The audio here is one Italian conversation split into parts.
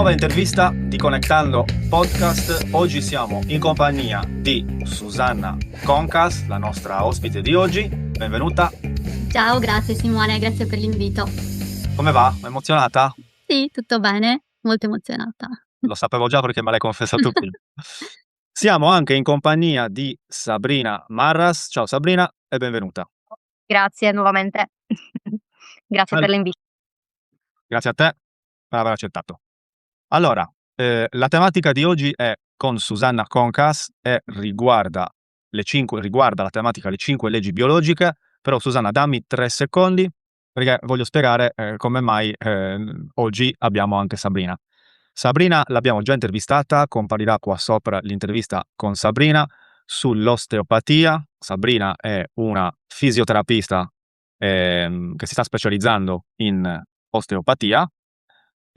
Nuova intervista di Connectando Podcast. Oggi siamo in compagnia di Susanna Concas, la nostra ospite di oggi. Benvenuta. Ciao, grazie Simone, grazie per l'invito. Come va? Emozionata? Sì, tutto bene, molto emozionata. Lo sapevo già perché me l'hai confessato prima. Siamo anche in compagnia di Sabrina Marras. Ciao Sabrina e benvenuta. Grazie nuovamente. Grazie per l'invito. Grazie a te per aver accettato. Allora, la tematica di oggi è con Susanna Concas e riguarda la tematica le 5 leggi biologiche. Però Susanna, dammi 3 secondi perché voglio spiegare come mai oggi abbiamo anche Sabrina. Sabrina l'abbiamo già intervistata, comparirà qua sopra l'intervista con Sabrina sull'osteopatia. Sabrina è una fisioterapista che si sta specializzando in osteopatia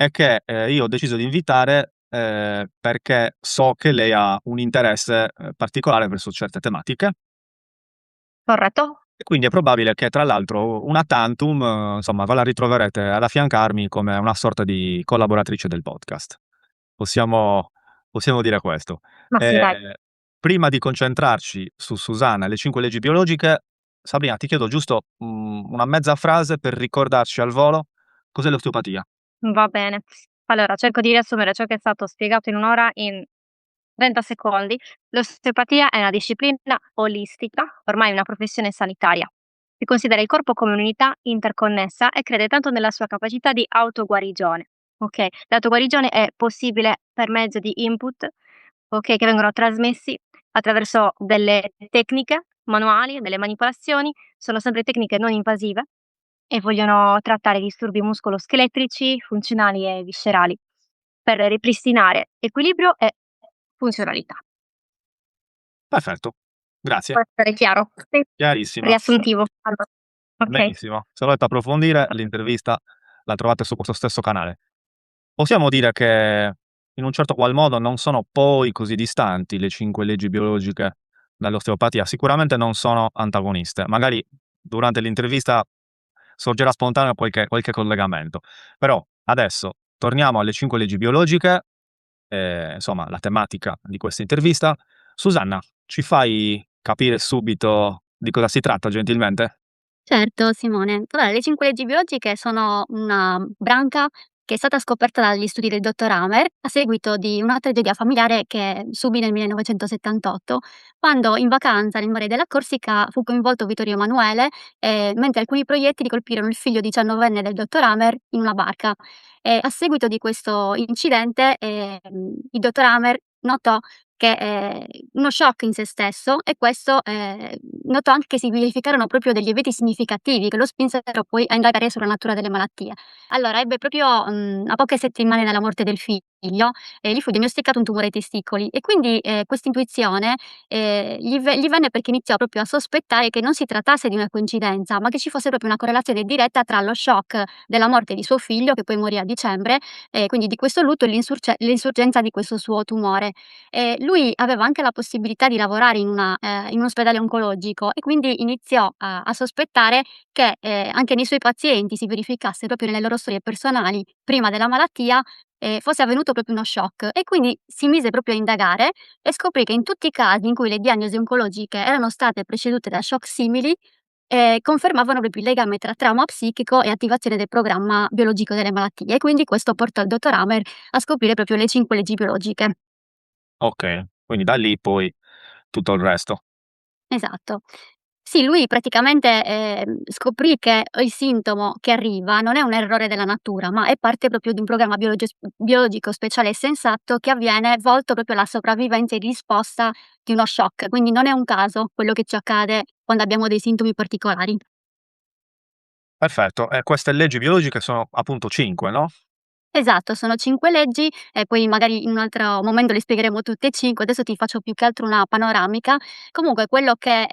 e che io ho deciso di invitare perché so che lei ha un interesse particolare verso certe tematiche. Corretto? E quindi è probabile che, tra l'altro, una tantum, insomma, ve la ritroverete ad affiancarmi come una sorta di collaboratrice del podcast. Possiamo dire questo. Ma sì, dai. Prima di concentrarci su Susanna e le 5 leggi biologiche, Sabrina, ti chiedo giusto una mezza frase per ricordarci al volo cos'è l'osteopatia. Va bene. Allora, cerco di riassumere ciò che è stato spiegato in un'ora in 30 secondi. L'osteopatia è una disciplina olistica, ormai una professione sanitaria, che considera il corpo come un'unità interconnessa e crede tanto nella sua capacità di autoguarigione. Ok? L'autoguarigione è possibile per mezzo di input, ok, che vengono trasmessi attraverso delle tecniche manuali, delle manipolazioni, sono sempre tecniche non invasive e vogliono trattare disturbi muscoloscheletrici, funzionali e viscerali per ripristinare equilibrio e funzionalità. Perfetto, grazie. Può essere chiaro? Sì. Chiarissimo. Riassuntivo. Allora, ok. Benissimo. Se volete approfondire, l'intervista la trovate su questo stesso canale. Possiamo dire che in un certo qual modo non sono poi così distanti le 5 leggi biologiche dall'osteopatia. Sicuramente non sono antagoniste. Magari durante l'intervista sorgerà spontaneo qualche collegamento. Però adesso torniamo alle 5 leggi biologiche, insomma, la tematica di questa intervista. Susanna, ci fai capire subito di cosa si tratta, gentilmente? Certo, Simone. Allora, le 5 leggi biologiche sono una branca che è stata scoperta dagli studi del dottor Hamer a seguito di una tragedia familiare che subì nel 1978, quando in vacanza nel mare della Corsica fu coinvolto Vittorio Emanuele, mentre alcuni proiettili colpirono il figlio 19enne del dottor Hamer in una barca. A seguito di questo incidente, il dottor Hamer notò che uno shock in se stesso, e questo notò anche che si verificarono proprio degli eventi significativi che lo spinsero poi a indagare sulla natura delle malattie. Allora ebbe proprio, a poche settimane dalla morte del figlio, gli fu diagnosticato un tumore ai testicoli e quindi, questa intuizione, gli venne perché iniziò proprio a sospettare che non si trattasse di una coincidenza, ma che ci fosse proprio una correlazione diretta tra lo shock della morte di suo figlio, che poi morì a dicembre, e quindi di questo lutto, e l'insorgenza di questo suo tumore. Lui aveva anche la possibilità di lavorare in un ospedale oncologico e quindi iniziò a sospettare che, anche nei suoi pazienti si verificasse proprio nelle loro storie personali, prima della malattia, fosse avvenuto proprio uno shock, e quindi si mise proprio a indagare e scoprì che in tutti i casi in cui le diagnosi oncologiche erano state precedute da shock simili, confermavano proprio il legame tra trauma psichico e attivazione del programma biologico delle malattie, e quindi questo portò il dottor Hamer a scoprire proprio le 5 leggi biologiche. Ok, quindi da lì poi tutto il resto. Esatto. Sì, lui praticamente, scoprì che il sintomo che arriva non è un errore della natura, ma è parte proprio di un programma biologico speciale e sensato che avviene volto proprio alla sopravvivenza in risposta di uno shock. Quindi non è un caso quello che ci accade quando abbiamo dei sintomi particolari. Perfetto, e queste leggi biologiche sono appunto 5, no? Esatto, sono 5 leggi e poi magari in un altro momento le spiegheremo tutte e 5. Adesso ti faccio più che altro una panoramica. Comunque quello che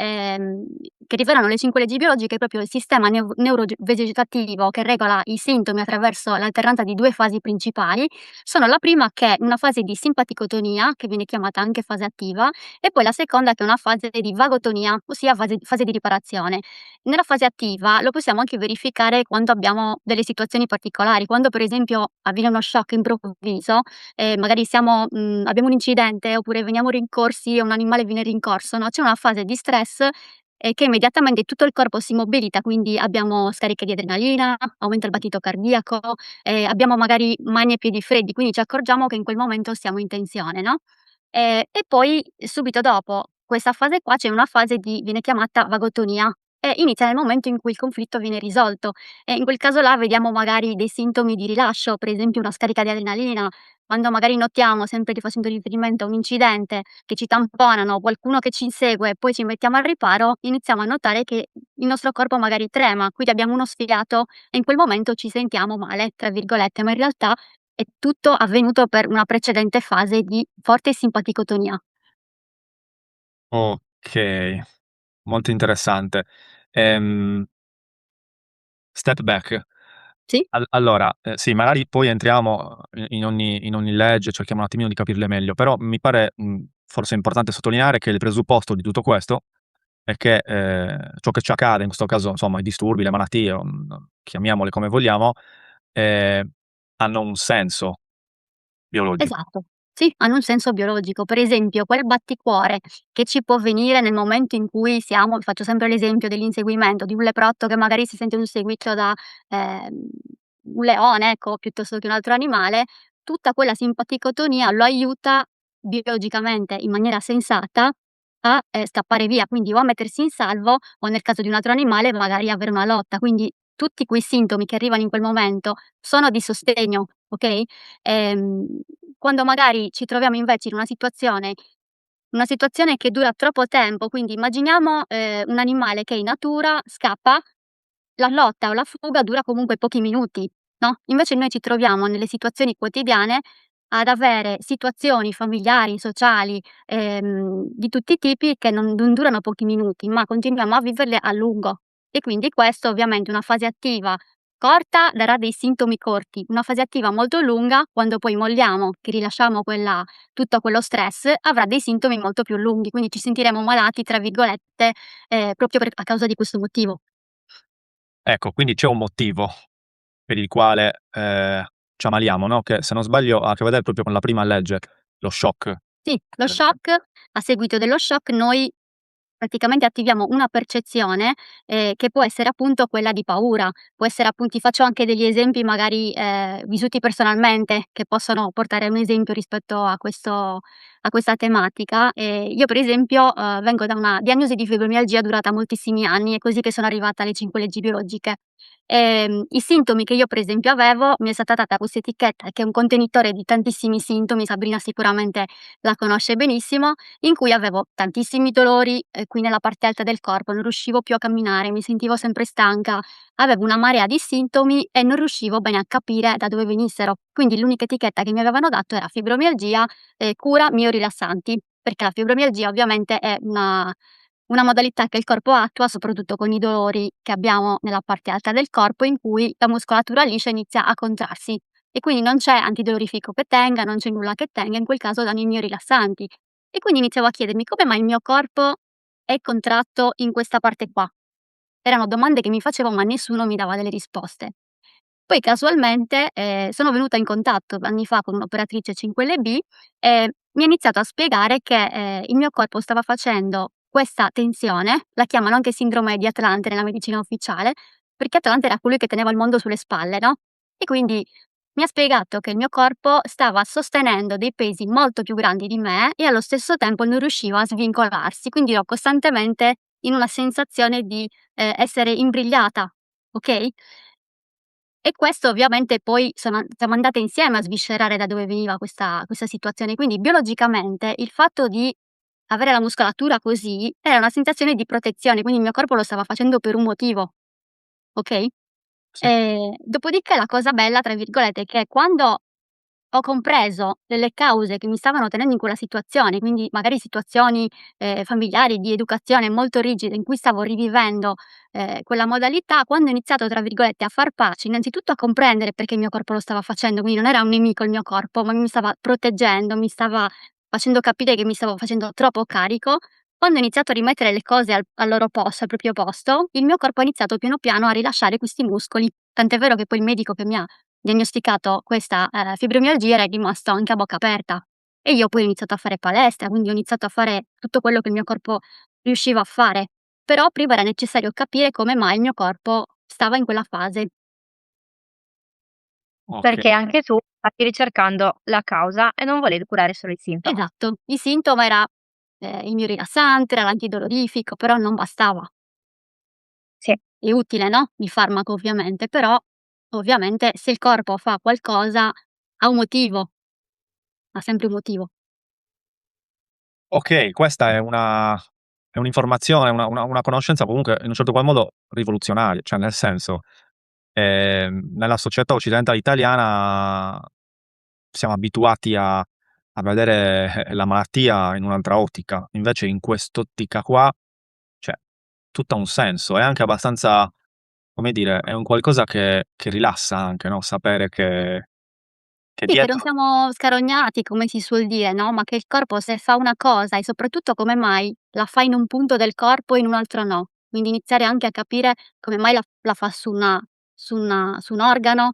rivelano le 5 leggi biologiche è proprio il sistema neurovegetativo che regola i sintomi attraverso l'alternanza di 2 fasi principali. Sono la prima, che è una fase di simpaticotonia, che viene chiamata anche fase attiva, e poi la seconda, che è una fase di vagotonia, ossia fase di riparazione. Nella fase attiva lo possiamo anche verificare quando abbiamo delle situazioni particolari, quando per esempio avviene uno shock improvviso, magari abbiamo un incidente oppure veniamo rincorsi o un animale viene rincorso, no, c'è una fase di stress, che immediatamente tutto il corpo si mobilita, quindi abbiamo scariche di adrenalina, aumenta il battito cardiaco, abbiamo magari mani e piedi freddi, quindi ci accorgiamo che in quel momento siamo in tensione, no, e poi subito dopo questa fase qua c'è una fase viene chiamata vagotonia e inizia nel momento in cui il conflitto viene risolto e in quel caso là vediamo magari dei sintomi di rilascio, per esempio una scarica di adrenalina, quando magari notiamo, sempre facendo riferimento a un incidente, che ci tamponano, qualcuno che ci insegue e poi ci mettiamo al riparo, iniziamo a notare che il nostro corpo magari trema, quindi abbiamo uno sfiato e in quel momento ci sentiamo "male", tra virgolette, ma in realtà è tutto avvenuto per una precedente fase di forte simpaticotonia. Okay, molto interessante. Ehm, Step back. Sì, Allora, sì, magari poi entriamo in ogni legge, cerchiamo un attimino di capirle meglio, però mi pare, forse importante sottolineare che il presupposto di tutto questo è che, ciò che ci accade, in questo caso insomma i disturbi, le malattie, o, chiamiamole come vogliamo, ehm, hanno un senso biologico. esatto. Sì, hanno un senso biologico. Per esempio, quel batticuore che ci può venire nel momento in cui faccio sempre l'esempio dell'inseguimento, di un leprotto che magari si sente inseguito da, ehm, un leone, ecco, piuttosto che un altro animale, tutta quella simpaticotonia lo aiuta biologicamente, in maniera sensata, a, scappare via, quindi o a mettersi in salvo o nel caso di un altro animale magari avere una lotta. Quindi tutti quei sintomi che arrivano in quel momento sono di sostegno, okay? Ehm, Quando magari ci troviamo invece in una situazione che dura troppo tempo, quindi immaginiamo, un animale che in natura scappa, la lotta o la fuga dura comunque pochi minuti, no, invece noi ci troviamo nelle situazioni quotidiane ad avere situazioni familiari, sociali, di tutti i tipi che non durano pochi minuti, ma continuiamo a viverle a lungo. E quindi questo ovviamente una fase attiva corta darà dei sintomi corti, una fase attiva molto lunga, quando poi molliamo, che rilasciamo tutto quello stress, avrà dei sintomi molto più lunghi, quindi ci sentiremo "malati" tra virgolette, proprio a causa di questo motivo. Ecco, quindi c'è un motivo per il quale, ci ammaliamo, no, che se non sbaglio ha a che vedere proprio con la prima legge, lo shock. Sì, lo shock a seguito dello shock noi praticamente attiviamo una percezione, che può essere appunto quella di paura, può essere ti faccio anche degli esempi magari, vissuti personalmente, che possono portare a un esempio rispetto a questa tematica. Io per esempio, vengo da una diagnosi di fibromialgia durata moltissimi anni, è così che sono arrivata alle 5 leggi biologiche. I sintomi che io per esempio avevo, mi è stata data questa etichetta che è un contenitore di tantissimi sintomi, Sabrina sicuramente la conosce benissimo, in cui avevo tantissimi dolori, qui nella parte alta del corpo, non riuscivo più a camminare, mi sentivo sempre stanca, avevo una marea di sintomi e non riuscivo bene a capire da dove venissero. Quindi l'unica etichetta che mi avevano dato era fibromialgia, cura miorilassanti, perché la fibromialgia ovviamente è una modalità che il corpo attua soprattutto con i dolori che abbiamo nella parte alta del corpo, in cui la muscolatura liscia inizia a contrarsi e quindi non c'è antidolorifico che tenga, non c'è nulla che tenga, in quel caso danno i miorilassanti. E quindi iniziavo a chiedermi: come mai il mio corpo è contratto in questa parte qua? Erano domande che mi facevo, ma nessuno mi dava delle risposte. Poi casualmente, sono venuta in contatto anni fa con un'operatrice 5LB e mi ha iniziato a spiegare che, il mio corpo stava facendo questa tensione, la chiamano anche sindrome di Atlante nella medicina ufficiale, perché Atlante era colui che teneva il mondo sulle spalle, no, e quindi mi ha spiegato che il mio corpo stava sostenendo dei pesi molto più grandi di me e allo stesso tempo non riusciva a svincolarsi, quindi ero costantemente in una sensazione di, essere imbrigliata, okay? E questo ovviamente poi siamo andate insieme a sviscerare da dove veniva questa situazione. Quindi biologicamente il fatto di avere la muscolatura così era una sensazione di protezione, quindi il mio corpo lo stava facendo per un motivo, okay? Sì. Dopodiché la cosa "bella" tra virgolette è che quando ho compreso delle cause che mi stavano tenendo in quella situazione, quindi magari situazioni, familiari, di educazione molto rigide in cui stavo rivivendo, quella modalità, quando ho iniziato, tra virgolette, "a far pace", innanzitutto a comprendere perché il mio corpo lo stava facendo, quindi non era un nemico il mio corpo, ma mi stava proteggendo, mi stava facendo capire che mi stavo facendo troppo carico, ho quando ho iniziato a rimettere le cose al loro posto, al proprio posto, il mio corpo ha iniziato piano piano a rilasciare questi muscoli. Tant'è vero che poi il medico che mi ha diagnosticato questa fibromialgia era rimasto anche a bocca aperta. E io poi ho iniziato a fare palestra, quindi ho iniziato a fare tutto quello che il mio corpo riusciva a fare. Però prima era necessario capire come mai il mio corpo stava in quella fase. Okay. Perché anche tu stavi ricercando la causa e non volevi curare solo il sintomo. Esatto, il sintomo era il mio rilassante, era l'antidolorifico, però non bastava. Sì. È utile, no, il farmaco ovviamente, però ovviamente se il corpo fa qualcosa ha un motivo, ha sempre un motivo. Okay, questa è un'informazione, una conoscenza comunque in un certo qual modo rivoluzionaria, cioè nel senso, nella società occidentale italiana siamo abituati a vedere, la malattia in un'altra ottica, invece in quest'ottica qua, cioè, tutto ha un senso, è anche abbastanza, come dire, è un qualcosa che rilassa anche, no, sapere che Sì, che non dietro siamo scarognati, come si suol dire, no, ma che il corpo se fa una cosa e soprattutto come mai la fa in un punto del corpo e in un altro no. Quindi iniziare anche a capire come mai la fa su un organo,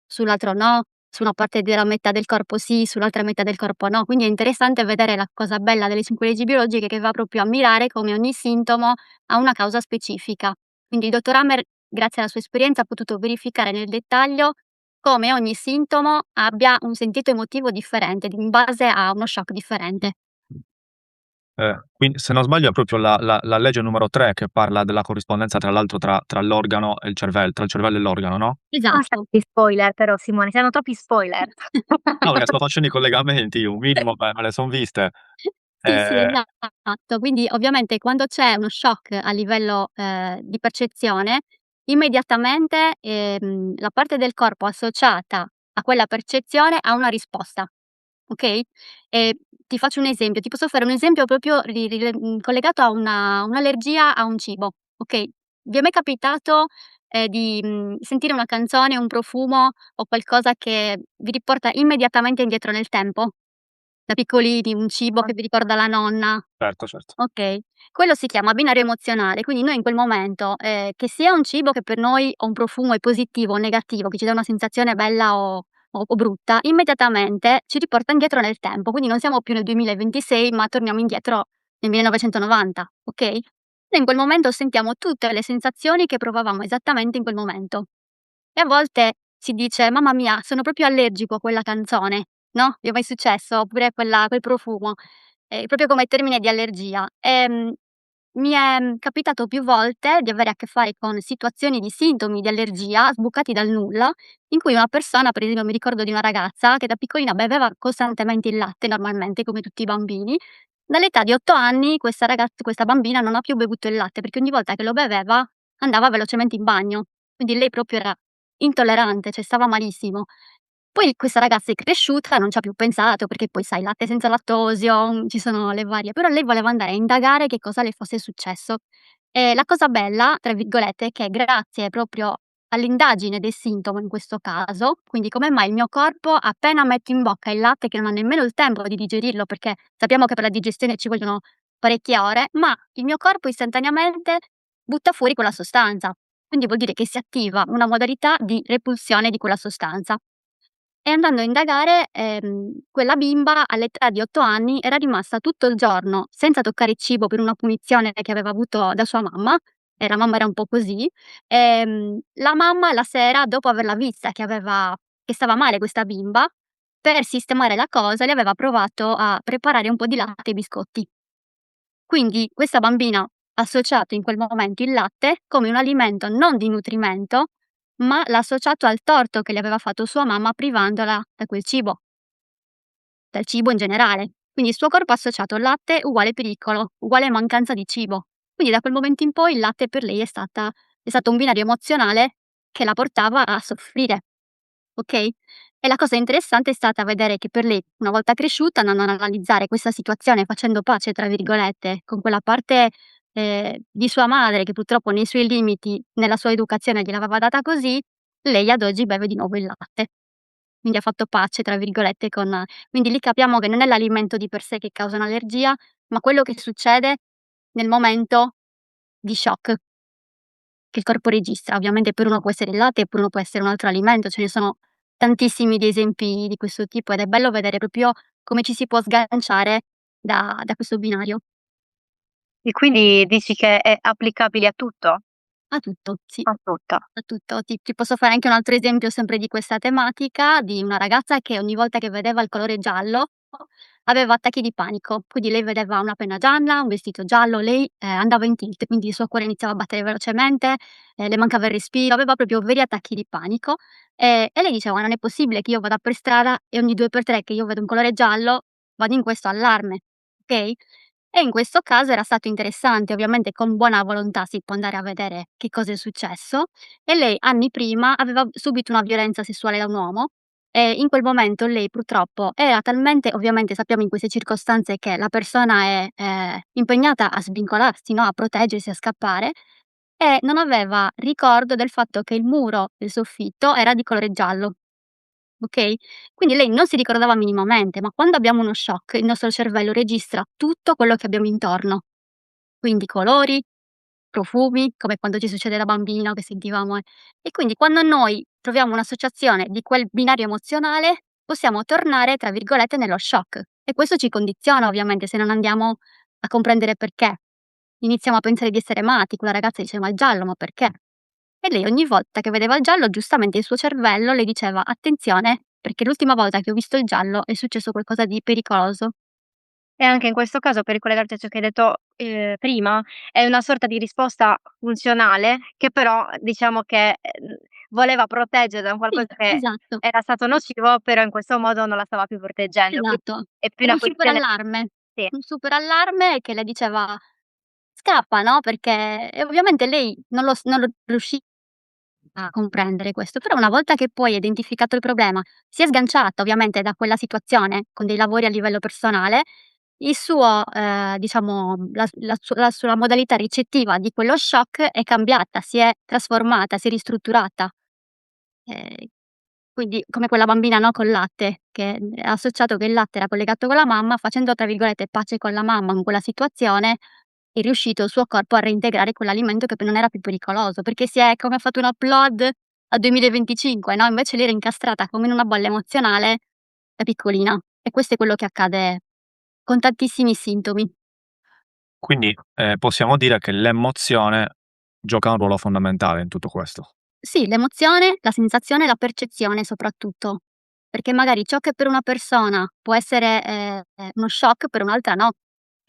sull'altro no, su una parte della metà del corpo sì, sull'altra metà del corpo no. Quindi è interessante vedere la cosa bella delle 5 leggi biologiche che va proprio a mirare come ogni sintomo ha una causa specifica. Quindi il dottor Hammer, grazie alla sua esperienza, ha potuto verificare nel dettaglio come ogni sintomo abbia un sentito emotivo differente, in base a uno shock differente. quindi se non sbaglio è proprio la legge numero 3 che parla della corrispondenza tra l'altro tra l'organo e il tra il cervello e l'organo, no? Basta Esatto. con gli spoiler però Simone, siamo troppi spoiler. No, perché sto facendo i collegamenti, un minimo me le son viste. Sì, sì, Ehm, esatto. Quindi ovviamente quando c'è uno shock a livello, di percezione, immediatamente, la parte del corpo associata a quella percezione ha una risposta, okay, ti faccio un esempio, ti posso fare un esempio proprio collegato a un'allergia a un cibo, okay. Vi è mai capitato, di, sentire una canzone, un profumo o qualcosa che vi riporta immediatamente indietro nel tempo? Da piccolini, un cibo che vi ricorda la nonna. certo, certo. Okay. Quello si chiama binario emozionale, quindi noi in quel momento, che sia un cibo che per noi o un profumo è positivo o negativo, che ci dà una sensazione bella o brutta, immediatamente ci riporta indietro nel tempo, quindi non siamo più nel 2026, ma torniamo indietro nel 1990, okay? Noi in quel momento sentiamo tutte le sensazioni che provavamo esattamente in quel momento. E a volte si dice: "Mamma mia, sono proprio allergico a quella canzone", no, vi è mai successo? Oppure quel profumo, proprio come termine di allergia. Mi è, capitato più volte di avere a che fare con situazioni di sintomi di allergia sbucati dal nulla, in cui una persona, per esempio mi ricordo di una ragazza che da piccolina beveva costantemente il latte normalmente, come tutti i bambini. Dall'età di 8 anni questa bambina non ha più bevuto il latte, perché ogni volta che lo beveva andava velocemente in bagno. Quindi lei proprio era intollerante, cioè stava malissimo. Poi questa ragazza è cresciuta, non ci ha più pensato, perché poi sai latte senza lattosio, ci sono le varie, però lei voleva andare a indagare che cosa le fosse successo. E la cosa bella, tra virgolette, è che grazie proprio all'indagine del sintomo in questo caso, quindi come mai il mio corpo appena metto in bocca il latte, che non ha nemmeno il tempo di digerirlo, perché sappiamo che per la digestione ci vogliono parecchie ore, ma il mio corpo istantaneamente butta fuori quella sostanza. Quindi vuol dire che si attiva una modalità di repulsione di quella sostanza. E andando a indagare, quella bimba all'età di 8 anni era rimasta tutto il giorno senza toccare il cibo per una punizione che aveva avuto da sua mamma, e la mamma era un po' così. La mamma la sera, dopo averla vista che stava male questa bimba, per sistemare la cosa le aveva provato a preparare un po' di latte e biscotti. Quindi questa bambina ha associato in quel momento il latte come un alimento non di nutrimento, ma l'ha associato al torto che le aveva fatto sua mamma privandola da quel cibo, dal cibo in generale. Quindi il suo corpo ha associato latte uguale pericolo, uguale mancanza di cibo. Quindi da quel momento in poi il latte per lei è stato un binario emozionale che la portava a soffrire. Okay? E la cosa interessante è stata vedere che per lei, una volta cresciuta, andando ad analizzare questa situazione, facendo "pace" tra virgolette, con quella parte, di sua madre che purtroppo nei suoi limiti, nella sua educazione gliel'aveva data così, lei ad oggi beve di nuovo il latte. Quindi ha fatto "pace" tra virgolette con quindi lì capiamo che non è l'alimento di per sé che causa un'allergia, ma quello che succede nel momento di shock che il corpo registra. Ovviamente per uno può essere il latte, per uno può essere un altro alimento, ce ne sono tantissimi di esempi di questo tipo ed è bello vedere proprio come ci si può sganciare da questo binario. E quindi dici che è applicabile a tutto? A tutto, sì. A tutto. A tutto. Ti posso fare anche un altro esempio sempre di questa tematica, di una ragazza che ogni volta che vedeva il colore giallo aveva attacchi di panico. Quindi lei vedeva una penna gialla, un vestito giallo, lei, andava in tilt, quindi il suo cuore iniziava a battere velocemente, le mancava il respiro, aveva proprio veri attacchi di panico, e lei diceva: "Non è possibile che io vada per strada e ogni 2 per 3 che io vedo un colore giallo vado in questo allarme." Okay? E in questo caso era stato interessante, ovviamente con buona volontà si può andare a vedere che cosa è successo, e lei anni prima aveva subito una violenza sessuale da un uomo e in quel momento lei purtroppo era talmente, ovviamente sappiamo in queste circostanze che la persona è, impegnata a svincolarsi, no, a proteggersi, a scappare, e non aveva ricordo del fatto che il muro del soffitto era di colore giallo. Okay? Quindi lei non si ricordava minimamente, ma quando abbiamo uno shock il nostro cervello registra tutto quello che abbiamo intorno, quindi colori, profumi, come quando ci succede da bambino che sentivamo e quindi quando noi troviamo un'associazione di quel binario emozionale, possiamo tornare, tra virgolette, "nello shock" e questo ci condiziona ovviamente se non andiamo a comprendere perché. Iniziamo a pensare di essere matti, quella ragazza dice: "Ma il giallo, ma perché?" E lei ogni volta che vedeva il giallo, giustamente il suo cervello le diceva: "Attenzione, perché l'ultima volta che ho visto il giallo è successo qualcosa di pericoloso." E anche in questo caso, per ricollegarti a ciò che hai detto, prima, è una sorta di risposta funzionale che però diciamo che, voleva proteggere da un Sì, qualcosa che esatto, era stato nocivo, però in questo modo non la stava più proteggendo. Quindi esatto. è più Era una un super questione allarme, sì. un super allarme che le diceva: "Scappa", no, perché e ovviamente lei non lo riusciva a comprendere questo, però una volta che poi hai identificato il problema, si è sganciata ovviamente da quella situazione con dei lavori a livello personale, il suo diciamo la sua modalità ricettiva di quello shock è cambiata, si è trasformata, si è ristrutturata. Ehm, quindi come quella bambina, no, col latte, che, ha associato che il latte era collegato con la mamma, facendo tra virgolette "pace con la mamma" in quella situazione, è riuscito il suo corpo a reintegrare quell'alimento che poi non era più pericoloso, perché si è come fatto un upload al 2025, no, invece lei era incastrata come in una bolla emozionale da piccolina. E questo è quello che accade con tantissimi sintomi. Quindi, possiamo dire che l'emozione gioca un ruolo fondamentale in tutto questo. Sì, l'emozione, la sensazione e la percezione soprattutto, perché magari ciò che per una persona può essere, uno shock per un'altra no.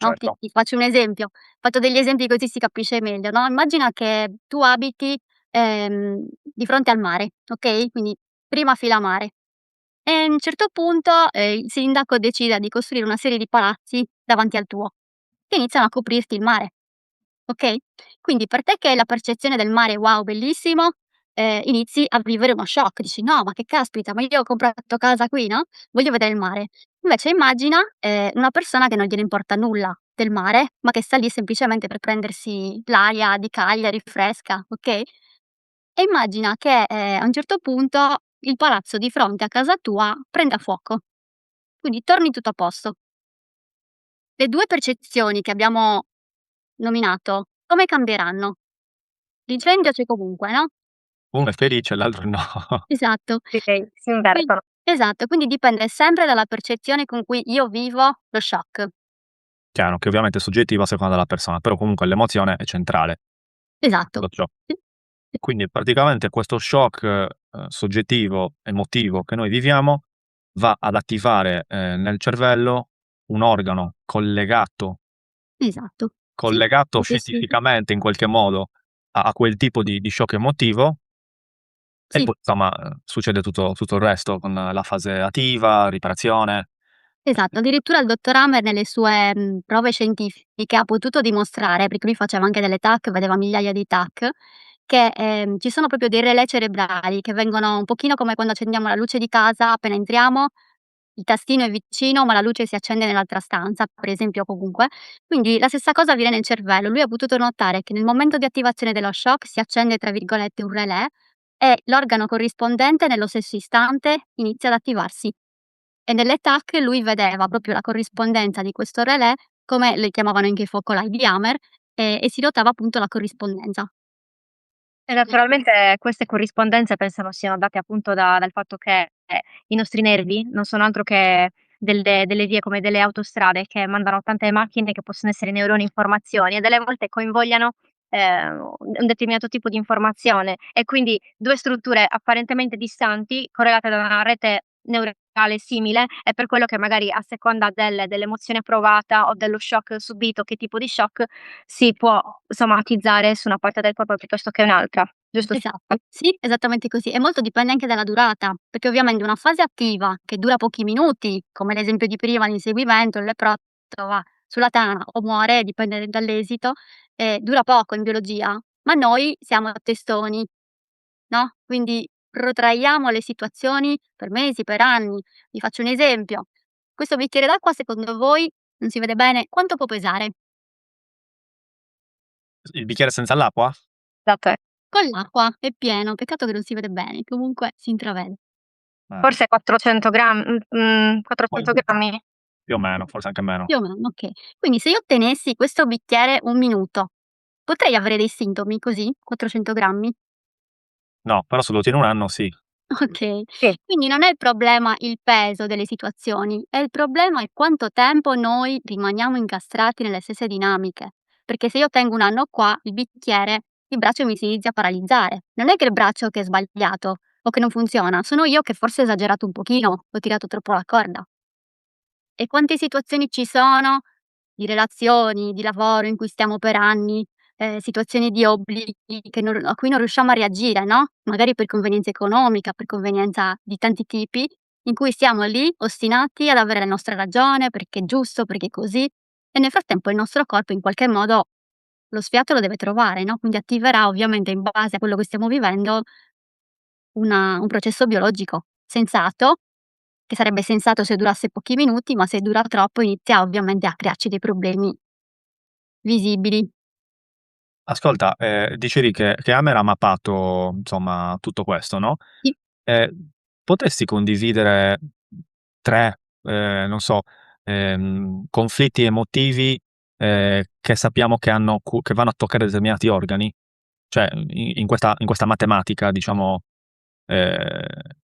No, ti Certo. ti faccio un esempio, fatto degli esempi così si capisce meglio, no, immagina che tu abiti, di fronte al mare, okay, quindi prima fila mare e a un certo punto, il sindaco decide di costruire una serie di palazzi davanti al tuo, che iniziano a coprirti il mare. Okay? Quindi per te che è la percezione del mare "wow, bellissimo", inizi a vivere uno shock, dici: "No, ma che caspita, ma io ho comprato casa qui, no, voglio vedere il mare". Invece immagina, una persona che non gliene importa nulla del mare, ma che sta lì semplicemente per prendersi l'aria di Cagliari fresca, okay, e immagina che, a un certo punto il palazzo di fronte a casa tua prenda fuoco, quindi torni tutto a posto. Le 2 percezioni che abbiamo nominato, come cambieranno? L'incendio c'è comunque, no? Uno è felice, l'altro no. Esatto. Si Qui invertono. esatto, quindi dipende sempre dalla percezione con cui io vivo lo shock. Chiaro che ovviamente è soggettivo a seconda della persona, però comunque l'emozione è centrale in Esatto. tutto ciò. Sì, sì, Quindi praticamente questo shock, soggettivo, emotivo che noi viviamo, va ad attivare, nel cervello un organo esatto. Sì, collegato l'hai descritto. scientificamente in qualche modo a quel tipo di shock emotivo e Sì. poi insomma, succede tutto il resto con la fase attiva, riparazione. Esatto, addirittura il dottor Hammer nelle sue, prove scientifiche ha potuto dimostrare, perché lui faceva anche delle TAC, vedeva migliaia di TAC, che, ci sono proprio dei relè cerebrali che vengono un pochino come quando accendiamo la luce di casa appena entriamo, il tastino è vicino, ma la luce si accende nell'altra stanza, per esempio, comunque. Quindi la stessa cosa avviene nel cervello. Lui ha potuto notare che nel momento di attivazione dello shock si accende, tra virgolette, "un relè" e l'organo corrispondente nello stesso istante inizia ad attivarsi. E nelle TAC lui vedeva proprio la corrispondenza di questo relè come le chiamavano anche i focolai di Hamer, e si notava appunto la corrispondenza. E naturalmente queste corrispondenze pensano siano date appunto dal fatto che, i nostri nervi non sono altro che delle vie come delle autostrade che mandano tante macchine che possono essere neuroni informazioni e delle volte convogliano, un determinato tipo di informazione e quindi 2 strutture apparentemente distanti, correlate da una rete neurale simile, è per quello che magari a seconda dell'emozione provata o dello shock subito, che tipo di shock, si può somatizzare su una parte del corpo piuttosto che un'altra, giusto? Esatto, sì, esattamente così. E molto dipende anche dalla durata, perché ovviamente una fase attiva che dura pochi minuti, come l'esempio di prima, l'inseguimento, il leproso va sulla tana o muore, dipende dall'esito, dura poco in biologia, ma noi siamo testoni, no, quindi protraiamo le situazioni per mesi, per anni. Vi faccio un esempio: questo bicchiere d'acqua secondo voi, non si vede bene, quanto può pesare? Il bicchiere senza l'acqua? Esatto, Con l'acqua è pieno, peccato che non si vede bene, comunque si intravede. forse 400 Poi 400 grammi? più o meno, forse anche meno. Più o meno, okay. Quindi se io tenessi questo bicchiere 1 minuto, potrei avere dei sintomi così? 400 grammi? No, però se lo tieni 1 anno sì. Okay. Sì. Quindi non è il problema il peso delle situazioni, il problema è quanto tempo noi rimaniamo incastrati nelle stesse dinamiche. Perché se io tengo 1 anno qua, il bicchiere, il braccio mi si inizia a paralizzare. Non è che il braccio che è sbagliato o che non funziona, sono io che forse ho esagerato un pochino, ho tirato troppo la corda. E quante situazioni ci sono di relazioni, di lavoro in cui stiamo per anni, situazioni di obblighi che non a cui non riusciamo a reagire, no, magari per convenienza economica, per convenienza di tanti tipi, in cui siamo lì ostinati ad avere la nostra ragione, perché è giusto, perché è così, e nel frattempo il nostro corpo in qualche modo lo sfiato lo deve trovare, no, quindi attiverà ovviamente in base a quello che stiamo vivendo un processo biologico sensato, che sarebbe sensato se durasse pochi minuti, ma se dura troppo inizia ovviamente a crearci dei problemi visibili. Ascolta, dicevi che Hammer ha mappato, insomma, tutto questo, no, Sì. potresti condividere 3, non so, conflitti emotivi, che sappiamo che vanno a toccare determinati organi? Cioè, in questa matematica, diciamo, ehm,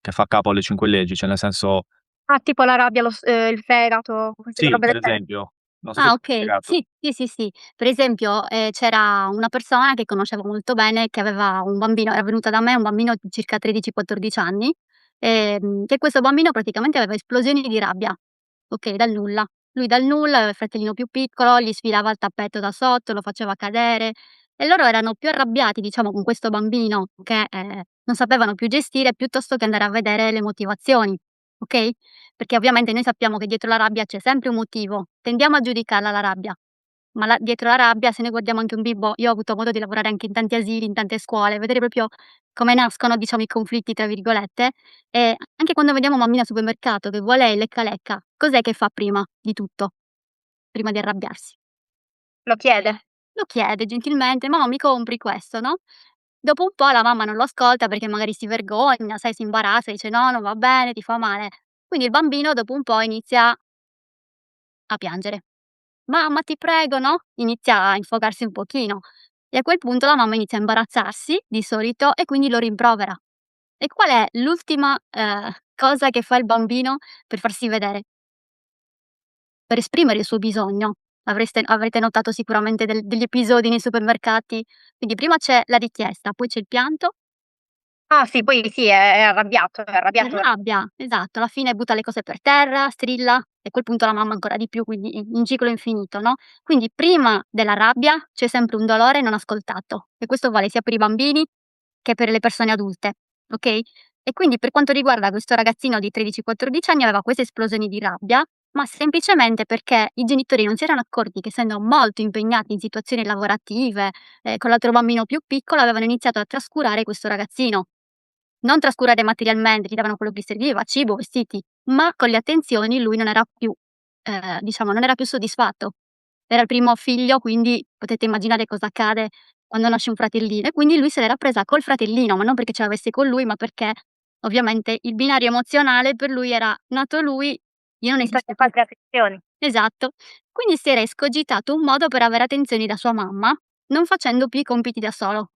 che fa capo alle 5 leggi, cioè nel senso Ah, tipo la rabbia, il fegato, queste sì, robe per del genere. esempio, non so se Ah, ti ho okay. spiegato. Sì, sì, sì, sì. Per esempio, c'era una persona che conoscevo molto bene che aveva un bambino, era venuta da me, un bambino di circa 13, 14 anni, che questo bambino praticamente aveva esplosioni di rabbia, okay, dal nulla. Lui dal nulla aveva il fratellino più piccolo, gli sfilava il tappeto da sotto, lo faceva cadere e loro erano più arrabbiati, diciamo, con questo bambino che, non sapevano più gestire, piuttosto che andare a vedere le motivazioni, okay? Perché ovviamente noi sappiamo che dietro la rabbia c'è sempre un motivo. Tendiamo a giudicarla la rabbia, ma dietro la rabbia, se noi guardiamo anche un bimbo, io ho avuto modo di lavorare anche in tanti asili, in tante scuole, vedere proprio come nascono, diciamo, "i conflitti" tra virgolette, e anche quando vediamo un bambino al supermercato che vuole il lecca lecca, cos'è che fa prima di tutto? Prima di arrabbiarsi? Lo chiede. Lo chiede gentilmente: "Mamma mi compri questo?" No, dopo un po' la mamma non lo ascolta perché magari si vergogna, sai, si imbarazza, dice: "No, non va bene, ti fa male." Quindi il bambino dopo un po' inizia a piangere. "Mamma ti prego", no, inizia a infogarsi un pochino e a quel punto la mamma inizia a imbarazzarsi, di solito, e quindi lo rimprovera. E qual è l'ultima, cosa che fa il bambino per farsi vedere? Per esprimere il suo bisogno. Avrete notato sicuramente degli episodi nei supermercati, quindi prima c'è la richiesta, poi c'è il pianto. Ah sì, poi sì, è arrabbiato, è Si arrabbiato. arrabbia, esatto, alla fine butta le cose per terra, strilla e a quel punto la mamma ancora di più, quindi in ciclo infinito, no, quindi prima della rabbia c'è sempre un dolore non ascoltato e questo vale sia per i bambini che per le persone adulte, okay, e quindi per quanto riguarda questo ragazzino di 13, 14 anni aveva queste esplosioni di rabbia, ma semplicemente perché i genitori non si erano accorti che essendo molto impegnati in situazioni lavorative, con l'altro bambino più piccolo avevano iniziato a trascurare questo ragazzino. Non trascurare materialmente, gli davano quello che gli serviva, cibo, vestiti, ma con le attenzioni lui non era più diciamo non era più soddisfatto. Era il primo figlio, quindi potete immaginare cosa accade quando nasce un fratellino e quindi lui se l'era presa col fratellino, ma non perché ce l'avesse con lui, ma perché ovviamente il binario emozionale per lui era: nato lui, io non Chissà esisto che più. fa altre affezioni. Esatto. Quindi si era escogitato un modo per avere attenzioni da sua mamma, non facendo più i compiti da solo.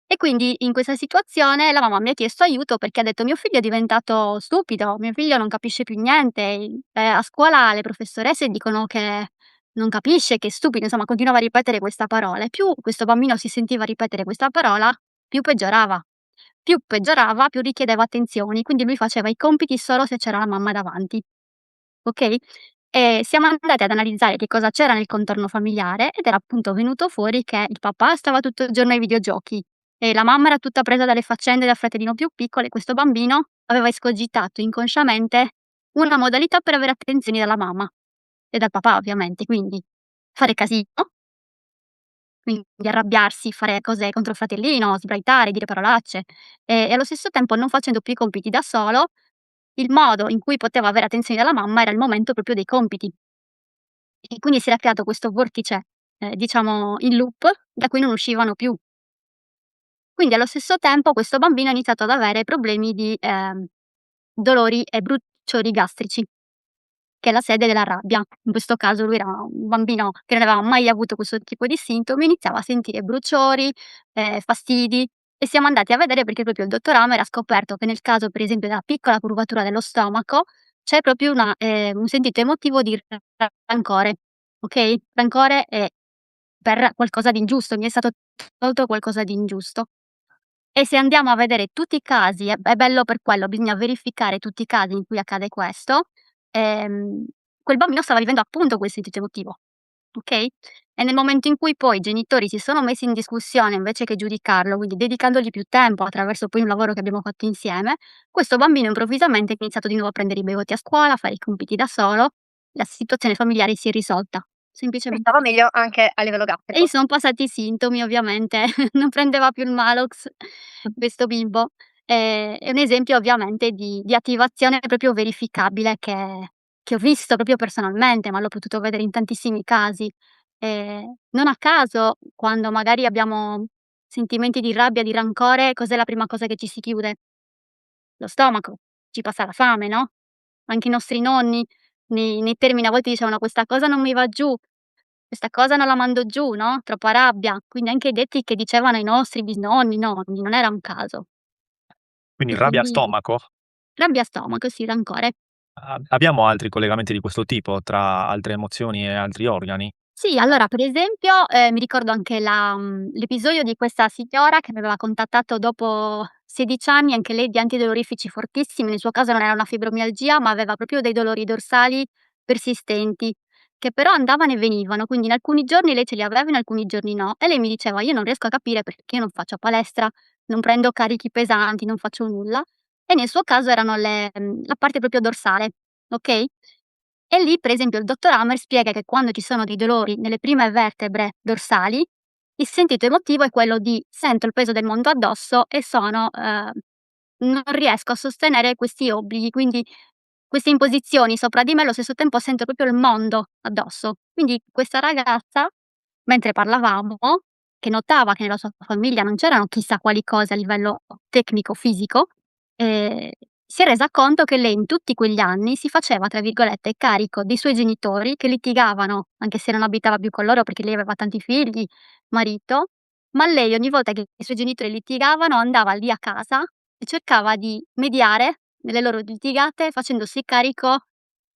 E quindi in questa situazione la mamma mi ha chiesto aiuto perché ha detto: "Mio figlio è diventato stupido, mio figlio non capisce più niente, a scuola le professoresse dicono che non capisce, che è stupido", insomma continuava a ripetere questa parola e più questo bambino si sentiva ripetere questa parola, più peggiorava. Più peggiorava, più richiedeva attenzioni, quindi lui faceva i compiti solo se c'era la mamma davanti, okay? E siamo andati ad analizzare che cosa c'era nel contorno familiare ed era appunto venuto fuori che il papà stava tutto il giorno ai videogiochi e la mamma era tutta presa dalle faccende del fratellino più piccolo e questo bambino aveva escogitato inconsciamente una modalità per avere attenzioni dalla mamma e dal papà ovviamente, quindi fare casino, quindi arrabbiarsi, fare cose contro il fratellino, sbraitare, dire parolacce e allo stesso tempo non facendo più i compiti da solo, il modo in cui poteva avere attenzioni dalla mamma era il momento proprio dei compiti. E quindi si era creato questo vortice, diciamo in loop, da cui non uscivano più. Quindi allo stesso tempo questo bambino ha iniziato ad avere problemi di, dolori e bruciori gastrici, che è la sede della rabbia. In questo caso lui era un bambino che non aveva mai avuto questo tipo di sintomi, iniziava a sentire bruciori, fastidi e siamo andati a vedere perché proprio il dottor Hamer ha scoperto che nel caso per esempio della piccola curvatura dello stomaco, c'è proprio un sentito emotivo di rancore, okay, rancore, per qualcosa di ingiusto, mi è stato tolto qualcosa di ingiusto. E se andiamo a vedere tutti i casi, è bello per quello, bisogna verificare tutti i casi in cui accade questo, ehm, quel bambino stava vivendo appunto quel sentito emotivo, okay, e nel momento in cui poi i genitori si sono messi in discussione invece che giudicarlo, quindi dedicandogli più tempo attraverso poi un lavoro che abbiamo fatto insieme, questo bambino improvvisamente ha iniziato di nuovo a prendere i bei voti a scuola, a fare i compiti da solo, la situazione familiare si è risolta. E Semplicemente stava meglio anche a livello e gli gastrico. son passati i sintomi ovviamente, non prendeva più il Malox questo bimbo. È un esempio ovviamente di attivazione proprio verificabile che ho visto proprio personalmente, ma l'ho potuto vedere in tantissimi casi. Non a caso quando magari abbiamo sentimenti di rabbia, di rancore, cos'è la prima cosa che ci si chiude? Lo stomaco, ci passa la fame, no, anche i nostri nonni nei termini a volte dicevano: "Questa cosa non mi va giù". Questa cosa non la mando giù, no, troppa rabbia. Quindi anche i detti che dicevano i nostri bisnonni, nonni, non era un caso. Quindi E rabbia a quindi stomaco? rabbia a stomaco, sì, rancore. Abbiamo altri collegamenti di questo tipo tra altre emozioni e altri organi? Sì, allora per esempio, mi ricordo anche l'episodio di questa signora che mi aveva contattato dopo 16 anni, anche lei di antidolorifici fortissimi, nel suo caso non era una fibromialgia, ma aveva proprio dei dolori dorsali persistenti, che però andavano e venivano, quindi in alcuni giorni lei ce li aveva, in alcuni giorni no. E lei mi diceva: "Io non riesco a capire perché io non faccio palestra, non prendo carichi pesanti, non faccio nulla". E nel suo caso erano la parte proprio dorsale, okay? E lì, per esempio, il dottor Hammer spiega che quando ci sono dei dolori nelle prime vertebre dorsali, il sentito emotivo è quello di: "Sento il peso del mondo addosso e non riesco a sostenere questi obblighi, quindi queste imposizioni sopra di me, allo stesso tempo sento proprio il mondo addosso". Quindi questa ragazza, mentre parlavamo, che notava che nella sua famiglia non c'erano chissà quali cose a livello tecnico, fisico, ehm, si è resa conto che lei in tutti quegli anni si faceva, tra virgolette, "carico" dei suoi genitori che litigavano, anche se non abitava più con loro perché lei aveva tanti figli, marito, ma lei ogni volta che i suoi genitori litigavano andava lì a casa e cercava di mediare nelle loro litigate facendosi carico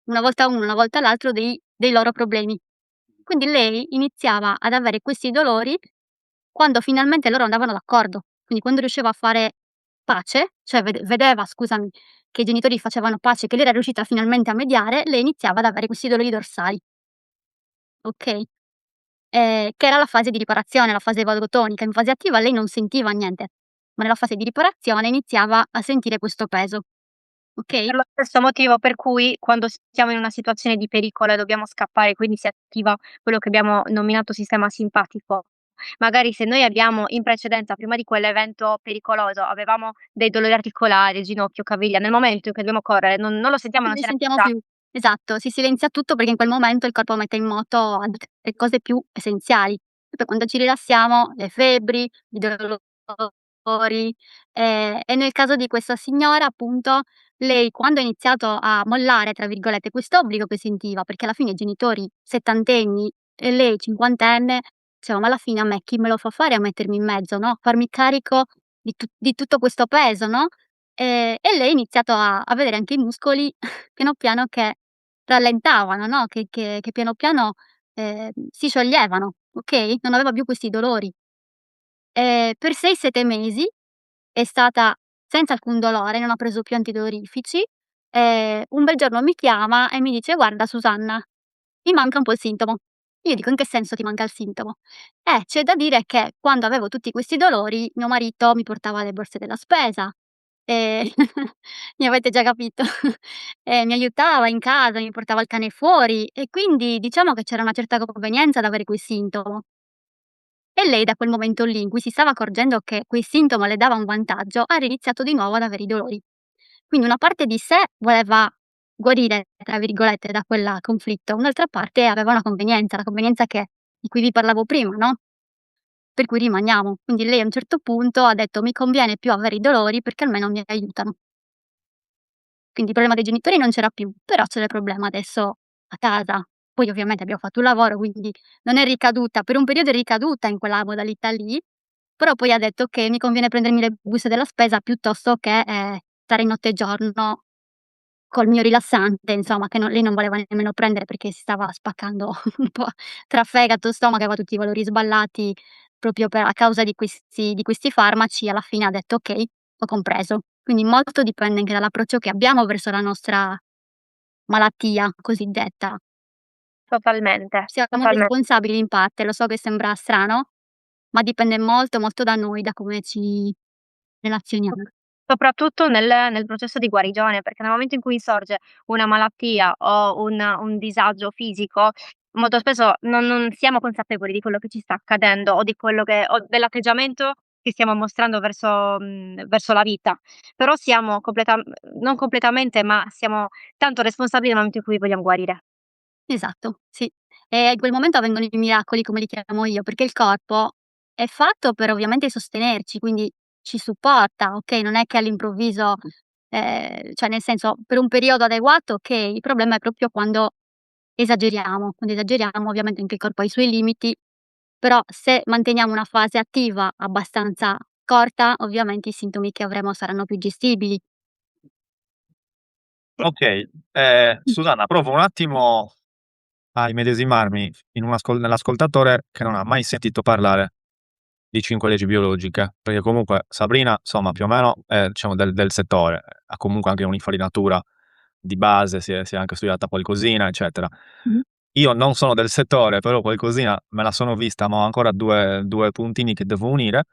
una volta uno, una volta l'altro dei loro problemi. Quindi lei iniziava ad avere questi dolori quando finalmente loro andavano d'accordo. Quindi quando riusciva a fare pace, cioè vedeva, scusami, che i genitori facevano pace, che lei era riuscita finalmente a mediare, lei iniziava ad avere questi dolori dorsali, okay, che era la fase di riparazione, la fase vagotonica. In fase attiva lei non sentiva niente, ma nella fase di riparazione iniziava a sentire questo peso, okay? Per lo stesso motivo per cui quando siamo in una situazione di pericolo e dobbiamo scappare, quindi si attiva quello che abbiamo nominato sistema simpatico. Magari se noi abbiamo in precedenza, prima di quell'evento pericoloso, avevamo dei dolori articolari, ginocchio, caviglia, nel momento in cui dobbiamo correre non lo sentiamo, Non non ne ce n'è sentiamo già. più. Esatto, si silenzia tutto perché in quel momento il corpo mette in moto altre cose più essenziali. Poi quando ci rilassiamo, le febbri, i dolori e nel caso di questa signora, appunto, lei quando ha iniziato a "mollare" tra virgolette quest'obbligo che sentiva, perché alla fine i genitori settantenni e lei cinquantenne, diceva: "Ma alla fine a me chi me lo fa fare a mettermi in mezzo, no, farmi carico di tutto questo peso", no, e lei ha iniziato a vedere anche i muscoli piano piano che rallentavano, no, che piano piano, si scioglievano, okay, non aveva più questi dolori. Per 6, 7 mesi è stata senza alcun dolore, non ha preso più antidolorifici. Un bel giorno mi chiama e mi dice: "Guarda Susanna, mi manca un po' il sintomo". Io dico: "In che senso ti manca il sintomo?" C'è da dire che quando avevo tutti questi dolori mio marito mi portava le borse della spesa, ehm, mi avete già capito, mi aiutava in casa, mi portava il cane fuori e quindi diciamo che c'era una certa convenienza ad avere quel sintomo. E lei da quel momento lì, in cui si stava accorgendo che quel sintomo le dava un vantaggio, ha riniziato di nuovo ad avere i dolori. Quindi una parte di sé voleva "guarire" tra virgolette da quel conflitto, un'altra parte aveva una convenienza, la convenienza di cui vi parlavo prima, no, per cui rimaniamo. Quindi lei a un certo punto ha detto: "Mi conviene più avere i dolori perché almeno mi aiutano". Quindi il problema dei genitori non c'era più, però c'era il problema adesso a casa. Poi ovviamente abbiamo fatto un lavoro, quindi non è ricaduta per un periodo è ricaduta in quella modalità lì, però poi ha detto: "Okay, mi conviene prendermi le buste della spesa piuttosto che, stare notte e giorno col mio rilassante", insomma, che lei non voleva nemmeno prendere perché si stava spaccando un po' tra fegato e stomaco, aveva tutti i valori sballati proprio a causa di questi farmaci. Alla fine ha detto: "Okay, ho compreso". Quindi molto dipende anche dall'approccio che abbiamo verso la nostra malattia cosiddetta. Totalmente, Siamo totalmente. responsabili in parte, lo so che sembra strano, ma dipende molto, molto da noi, da come ci relazioniamo. Soprattutto nel processo di guarigione, perché nel momento in cui sorge una malattia o un disagio fisico, molto spesso non siamo consapevoli di quello che ci sta accadendo o di quello che o dell'atteggiamento che stiamo mostrando verso la vita. Però siamo non completamente, ma siamo tanto responsabili nel momento in cui vogliamo guarire. Esatto, sì. E in quel momento avvengono i miracoli, come li chiamo io, perché il corpo è fatto per ovviamente sostenerci, quindi ci supporta, okay, non è che all'improvviso cioè nel senso per un periodo adeguato okay, il problema è proprio quando esageriamo. Quando esageriamo ovviamente anche il corpo ha i suoi limiti, però se manteniamo una fase attiva abbastanza corta, ovviamente i sintomi che avremo saranno più gestibili. Okay, Susanna, provo un attimo a immedesimarmi in nell'ascoltatore che non ha mai sentito parlare di 5 leggi biologiche, perché comunque Sabrina, insomma, più o meno è diciamo del settore, ha comunque anche un'infarinatura di base, si è anche studiata qualcosina, eccetera. Mh-mh. Io non sono del settore, però qualcosina me la sono vista, ma ho ancora 2 puntini che devo unire.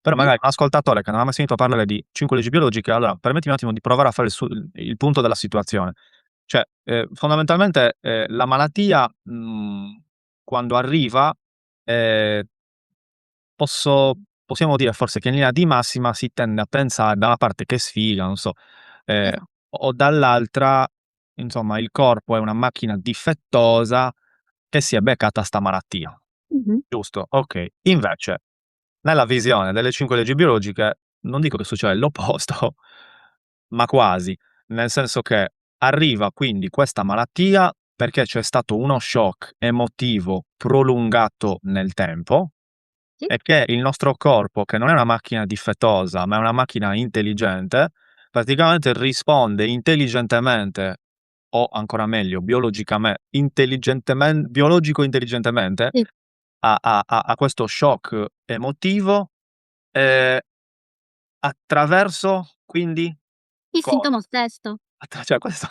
Però Sì, magari un ascoltatore che non ha mai sentito parlare di 5 leggi biologiche, allora permettimi un attimo di provare a fare il punto della situazione. Cioè, fondamentalmente, la malattia, quando arriva, ehm, possiamo dire forse che in linea di massima si tende a pensare da una parte che sfiga, non so, ehm, esa o dall'altra, insomma, il corpo è una macchina difettosa che si è beccata 'sta malattia, mh-mh. giusto? Okay. Sì, Invece, nella visione delle 5 leggi biologiche, non dico che succede l'opposto, ma quasi. Nel senso che arriva quindi questa malattia perché c'è stato uno shock emotivo prolungato nel tempo sì, e che il nostro corpo, che non è una macchina difettosa, ma è una macchina intelligente, praticamente risponde intelligentemente o ancora meglio biologico intelligentemente sì. a questo shock emotivo, ehm, attraverso quindi Il cosa? sintomo stesso. Cioè questo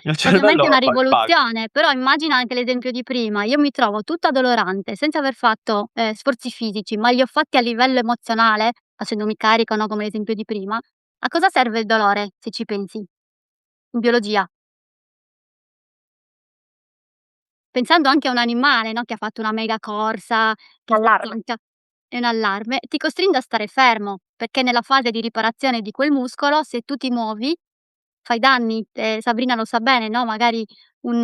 il Ovviamente è una cervello fa il pazzo. rivoluzione, però immagina anche l'esempio di prima. Io mi trovo tutta dolorante, senza aver fatto, sforzi fisici, ma li ho fatti a livello emozionale, facendomi carico, no, come l'esempio di prima. A cosa serve il dolore, se ci pensi, in biologia? Pensando anche a un animale, no, che ha fatto una mega corsa, che si Allarme. stanca è un allarme, ti costringe a stare fermo, perché nella fase di riparazione di quel muscolo, se tu ti muovi, fai danni. Sabrina lo sa bene, no, magari un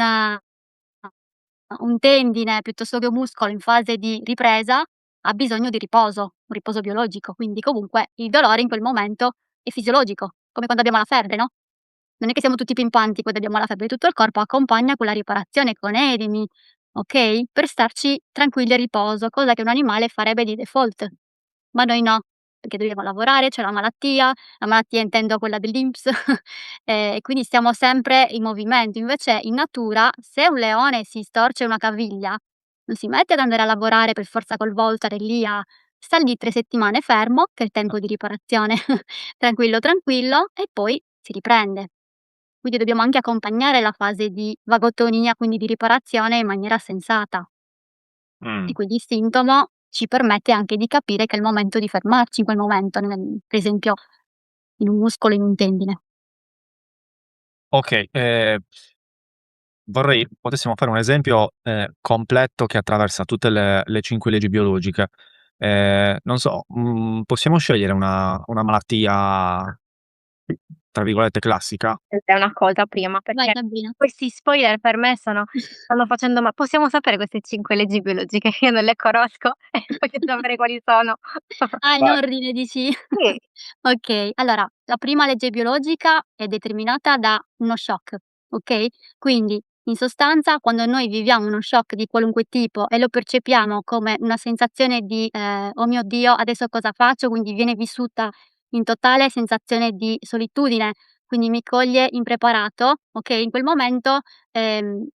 un tendine piuttosto che un muscolo in fase di ripresa ha bisogno di riposo, un riposo biologico, quindi comunque il dolore in quel momento è fisiologico, come quando abbiamo la febbre, no, non è che siamo tutti pimpanti quando abbiamo la febbre, tutto il corpo accompagna quella riparazione con edemi, okay, per starci tranquilli a riposo, cosa che un animale farebbe di default. Ma noi no, perché dobbiamo lavorare, c'è la malattia intendo quella dell'INPS, e quindi stiamo sempre in movimento. Invece in natura, se un leone si storce una caviglia, non si mette ad andare a lavorare per forza col Voltaren lì a sta lì 3 settimane fermo, che è il tempo di riparazione, tranquillo, tranquillo, e poi si riprende. Quindi dobbiamo anche accompagnare la fase di vagotonia, quindi di riparazione in maniera sensata. E Mh. quindi il sintomo ci permette anche di capire che è il momento di fermarci in quel momento, per esempio in un muscolo, in un tendine. Okay, vorrei potessimo fare un esempio, completo che attraversa tutte le 5 leggi biologiche. Non so, possiamo scegliere una malattia, tra virgolette, "classica"? È una cosa prima, Vai perché Sabrina. questi spoiler per me stanno facendo ma possiamo sapere queste 5 leggi biologiche? Io non le conosco e voglio sapere quali sono. Ah, in Vai. ordine dici? Sì, Okay, allora la prima legge biologica è determinata da uno shock, okay, quindi in sostanza quando noi viviamo uno shock di qualunque tipo e lo percepiamo come una sensazione di, "Oh mio Dio, adesso cosa faccio?" Quindi viene vissuta in totale sensazione di solitudine, quindi mi coglie impreparato, okay, in quel momento, ehm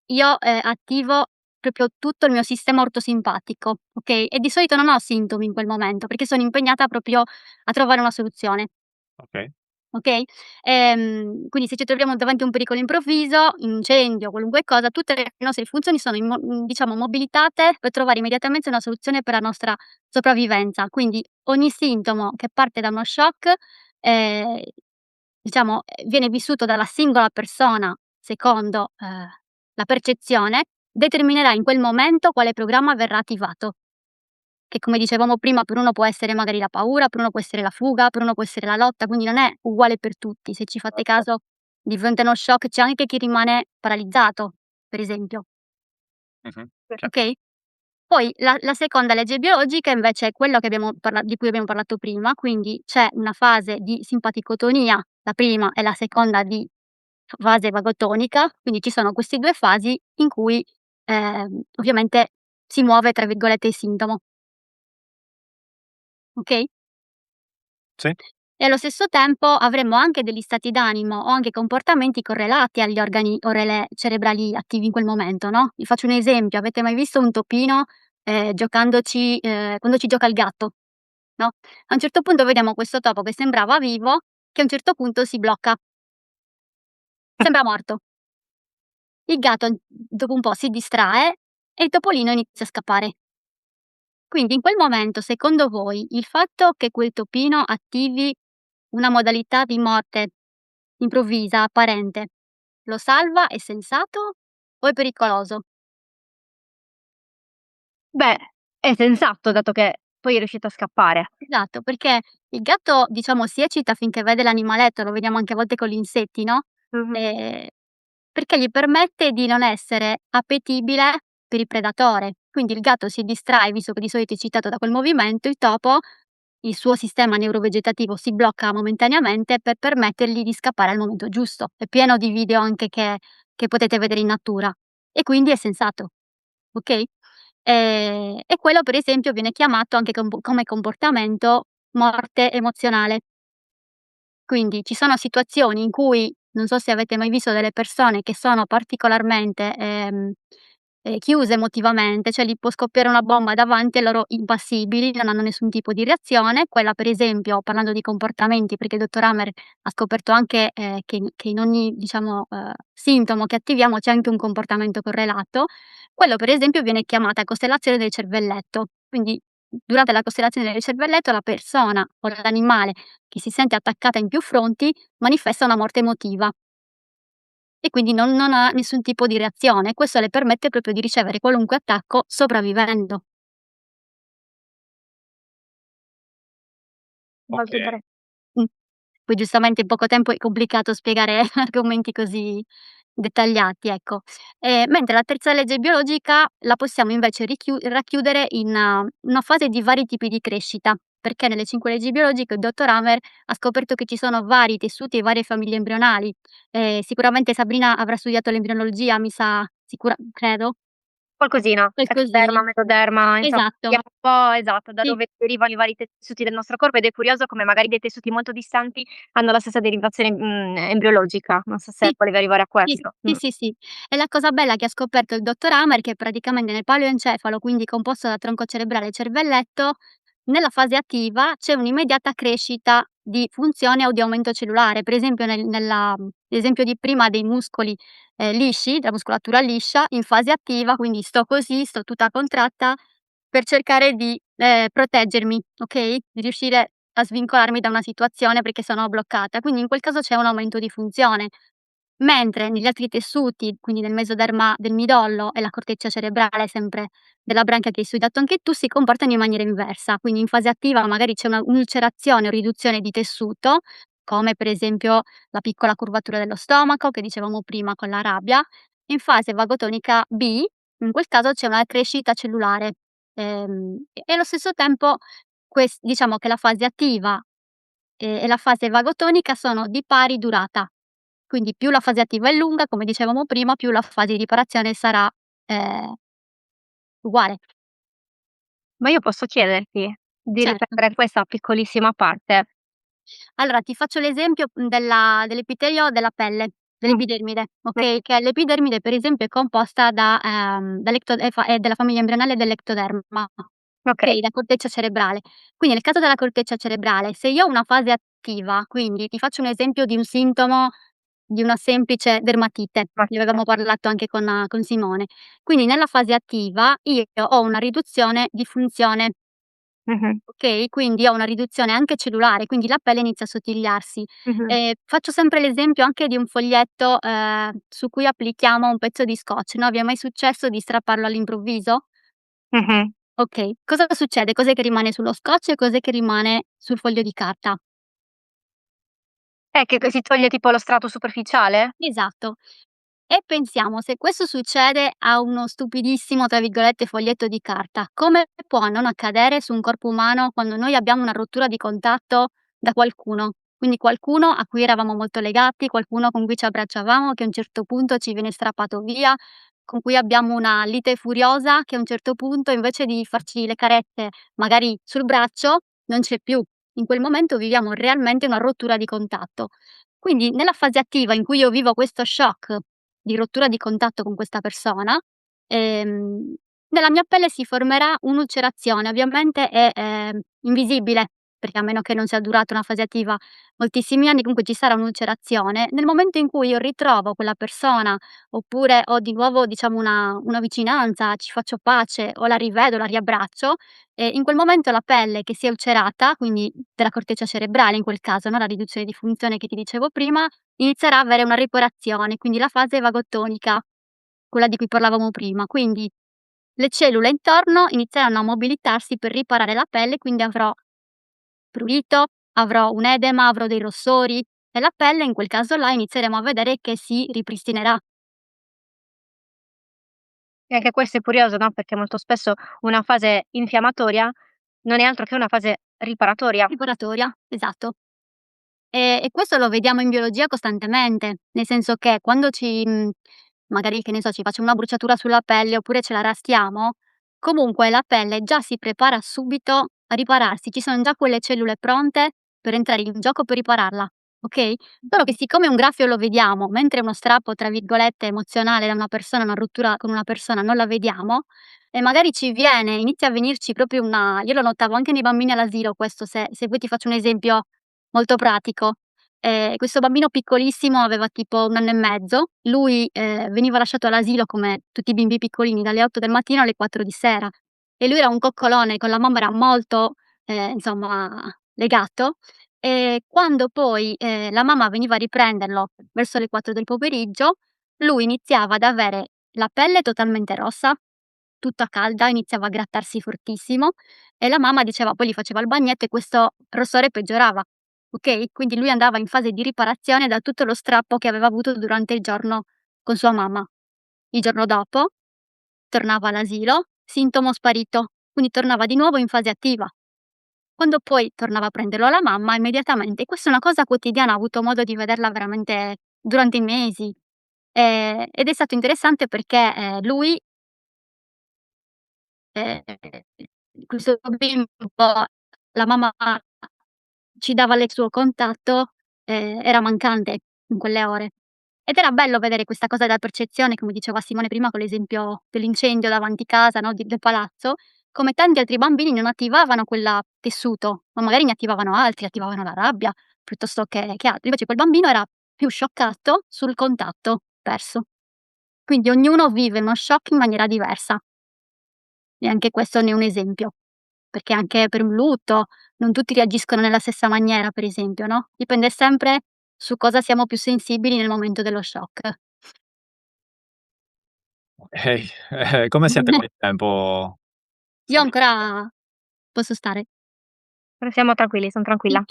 io, attivo proprio tutto il mio sistema ortosimpatico, okay, e di solito non ho sintomi in quel momento, perché sono impegnata proprio a trovare una soluzione, Okay. okay? Quindi se ci troviamo davanti a un pericolo improvviso, incendio, qualunque cosa, tutte le nostre funzioni sono diciamo mobilitate per trovare immediatamente una soluzione per la nostra sopravvivenza. Quindi ogni sintomo che parte da uno shock, ehm, diciamo, viene vissuto dalla singola persona secondo, la percezione, determinerà in quel momento quale programma verrà attivato, che come dicevamo prima per uno può essere magari la paura, per uno può essere la fuga, per uno può essere la lotta, quindi non è uguale per tutti. Se ci fate Certo. caso, di fronte a uno shock c'è anche chi rimane paralizzato, per esempio, Mh-mh. Certo. okay? Poi la seconda legge biologica invece è quello che di cui abbiamo parlato prima, quindi c'è una fase di simpaticotonia, la prima e la seconda di fase vagotonica, quindi ci sono queste 2 fasi in cui, ovviamente si muove tra virgolette "il sintomo", okay? Sì. E allo stesso tempo avremo anche degli stati d'animo o anche comportamenti correlati agli organi o relè cerebrali attivi in quel momento, no, vi faccio un esempio: avete mai visto un topino, giocandoci quando ci gioca il gatto, no, a un certo punto vediamo questo topo che sembrava vivo, che a un certo punto si blocca, sembra morto. Il gatto dopo un po' si distrae e il topolino inizia a scappare. Quindi in quel momento, secondo voi, il fatto che quel topino attivi una modalità di morte improvvisa, apparente, lo salva, è sensato o è pericoloso? beh, è sensato dato che poi è riuscito a scappare. Esatto, perché il gatto, diciamo, si eccita finché vede l'animaletto, lo vediamo anche a volte con gli insetti, no, Mh-mh. ehm, perché gli permette di non essere appetibile per il predatore. Quindi il gatto si distrae, visto che di solito è eccitato da quel movimento, il topo, il suo sistema neurovegetativo si blocca momentaneamente per permettergli di scappare al momento giusto. È pieno di video anche che potete vedere in natura e quindi è sensato, okay? E quello per esempio viene chiamato anche come comportamento morte emozionale. Quindi ci sono situazioni in cui, non so se avete mai visto delle persone che sono particolarmente, chiuse emotivamente, cioè gli può scoppiare una bomba davanti e loro impassibili, non hanno nessun tipo di reazione. Quella per esempio, parlando di comportamenti, perché il dottor Hammer ha scoperto anche, che in ogni diciamo, sintomo che attiviamo c'è anche un comportamento correlato. Quello per esempio viene chiamata costellazione del cervelletto. Quindi durante la costellazione del cervelletto la persona o l'animale che si sente attaccata in più fronti manifesta una morte emotiva e quindi non ha nessun tipo di reazione. Questo le permette proprio di ricevere qualunque attacco sopravvivendo. Molto Okay. intere Mh. Poi giustamente in poco tempo è complicato spiegare argomenti così dettagliati, ecco. Mentre la terza legge biologica la possiamo invece racchiudere in una fase di vari tipi di crescita, perché nelle 5 leggi biologiche il dottor Hammer ha scoperto che ci sono vari tessuti e varie famiglie embrionali. Sicuramente Sabrina avrà studiato l'embrionologia, mi sa, credo, Qualcosina, qualcosina. ectoderma, mesoderma, insomma Esatto, vediamo un po', esatto, da sì. dove derivano i vari tessuti del nostro corpo ed è curioso come magari dei tessuti molto distanti hanno la stessa derivazione, embriologica. Non so se Sì, volevi arrivare a sì, questo. sì, sì, sì. E la cosa bella che ha scoperto il dottor Hammer, che praticamente nel paleoencefalo, quindi composto da tronco cerebrale e cervelletto, nella fase attiva c'è un'immediata crescita di funzione o di aumento cellulare. Per esempio l'esempio di prima dei muscoli, lisci, della muscolatura liscia, in fase attiva, quindi sto così, sto tutta contratta per cercare di, proteggermi, okay, di riuscire a svincolarmi da una situazione perché sono bloccata. Quindi in quel caso c'è un aumento di funzione. Mentre negli altri tessuti, quindi nel mesoderma del midollo e la corteccia cerebrale sempre della branchia che hai studiato anche tu, si comportano in maniera inversa. Quindi in fase attiva magari c'è un'ulcerazione o riduzione di tessuto, come per esempio la piccola curvatura dello stomaco che dicevamo prima con la rabbia. In fase vagotonica B, in quel caso c'è una crescita cellulare, e allo stesso tempo diciamo che la fase attiva, e la fase vagotonica sono di pari durata. Quindi più la fase attiva è lunga, come dicevamo prima, più la fase di riparazione sarà, ehm, uguale. Ma io posso chiederti di Certo. ripetere questa piccolissima parte? Allora ti faccio l'esempio, dell'epitelio della pelle, Mh, dell'epidermide, mh, okay, che l'epidermide per esempio è composta è della famiglia embrionale dell'ectoderma, okay. okay, la corteccia cerebrale. Quindi nel caso della corteccia cerebrale, se io ho una fase attiva, quindi ti faccio un esempio di un sintomo di una semplice dermatite, ne Matita. avevamo parlato anche con Simone. Quindi nella fase attiva io ho una riduzione di funzione, Mh-mh, okay, quindi ho una riduzione anche cellulare, quindi la pelle inizia a assottigliarsi. mh-mh, Faccio sempre l'esempio anche di un foglietto, su cui applichiamo un pezzo di scotch, no, vi è mai successo di strapparlo all'improvviso? mh-mh. Okay, cosa succede? Cos'è che rimane sullo scotch e cos'è che rimane sul foglio di carta? Che si toglie tipo lo strato superficiale? Esatto. E pensiamo, se questo succede a uno "stupidissimo" tra virgolette foglietto di carta, come può non accadere su un corpo umano quando noi abbiamo una rottura di contatto da qualcuno? Quindi qualcuno a cui eravamo molto legati, qualcuno con cui ci abbracciavamo che a un certo punto ci viene strappato via, con cui abbiamo una lite furiosa che a un certo punto invece di farci le carezze magari sul braccio non c'è più. In quel momento viviamo realmente una rottura di contatto. Quindi nella fase attiva in cui io vivo questo shock di rottura di contatto con questa persona, ehm, nella mia pelle si formerà un'ulcerazione. Ovviamente è, invisibile, perché a meno che non sia durata una fase attiva moltissimi anni, comunque ci sarà un'ulcerazione. Nel momento in cui io ritrovo quella persona, oppure ho di nuovo diciamo una vicinanza, ci faccio pace o la rivedo, la riabbraccio, in quel momento la pelle che si è ulcerata, quindi della corteccia cerebrale in quel caso, no, la riduzione di funzione che ti dicevo prima, inizierà a avere una riparazione, quindi la fase vagotonica, quella di cui parlavamo prima. Quindi le cellule intorno inizieranno a mobilitarsi per riparare la pelle, quindi avrò prurito, avrò un edema, avrò dei rossori e la pelle in quel caso là inizieremo a vedere che si ripristinerà. E anche questo è curioso, no, perché molto spesso una fase infiammatoria non è altro che una fase riparatoria. Riparatoria, esatto. E questo lo vediamo in biologia costantemente, nel senso che quando magari, che ne so, ci facciamo una bruciatura sulla pelle oppure ce la raschiamo, comunque la pelle già si prepara subito a ripararsi, ci sono già quelle cellule pronte per entrare in gioco per ripararla, okay, solo che siccome un graffio lo vediamo, mentre uno strappo, tra virgolette, "emozionale" da una persona, una rottura con una persona non la vediamo, e magari inizia a venirci proprio una io lo notavo anche nei bambini all'asilo questo, se vuoi ti faccio un esempio molto pratico. Questo bambino piccolissimo aveva tipo 1 anno e mezzo, lui, veniva lasciato all'asilo come tutti i bimbi piccolini dalle 8 del mattino alle 4 di sera e lui era un coccolone, con la mamma era molto, insomma legato, e quando poi, la mamma veniva a riprenderlo verso le 4 del pomeriggio, lui iniziava ad avere la pelle totalmente rossa, tutta calda, iniziava a grattarsi fortissimo e la mamma diceva poi gli faceva il bagnetto e questo rossore peggiorava, okay, quindi lui andava in fase di riparazione da tutto lo strappo che aveva avuto durante il giorno con sua mamma. Il giorno dopo tornava all'asilo, sintomo sparito, quindi tornava di nuovo in fase attiva. Quando poi tornava a prenderlo la mamma, immediatamente questa è una cosa quotidiana, ho avuto modo di vederla veramente durante i mesi, ed è stato interessante perché, lui, ehm, questo bimbo, la mamma ci dava il suo contatto, era mancante in quelle ore. Ed era bello vedere questa cosa della percezione, come diceva Simone prima con l'esempio dell'incendio davanti casa, no, del palazzo, come tanti altri bambini non attivavano quella tessuto, ma magari ne attivavano altri, attivavano la rabbia piuttosto che altro. Invece quel bambino era più scioccato sul contatto perso. Quindi ognuno vive uno shock in maniera diversa e anche questo ne è un esempio, perché anche per un lutto non tutti reagiscono nella stessa maniera, per esempio, no, dipende sempre su cosa siamo più sensibili nel momento dello shock. Okay. Come siete con il tempo? Io Sabrina? ancora posso stare. Siamo tranquilli, son Sì. tranquilla.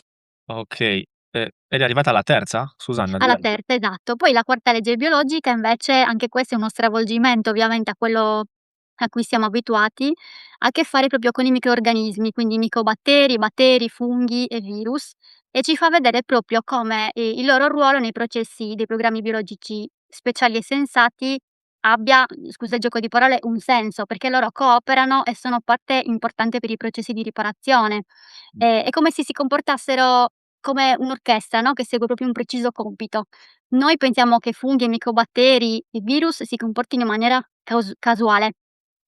Okay. Ed è arrivata alla terza? Susanna, Alla dimmi. terza, esatto. Poi la quarta legge biologica invece, anche questo è uno stravolgimento ovviamente a quello a cui siamo abituati, ha a che fare proprio con i microrganismi, quindi micobatteri, batteri, funghi e virus, e ci fa vedere proprio come, il loro ruolo nei processi dei programmi biologici speciali e sensati abbia, scusa il gioco di parole, un senso, perché loro cooperano e sono parte importante per i processi di riparazione. È come se si comportassero come un'orchestra, no, che segue proprio un preciso compito. Noi pensiamo che funghi e micobatteri e virus si comportino in maniera casuale,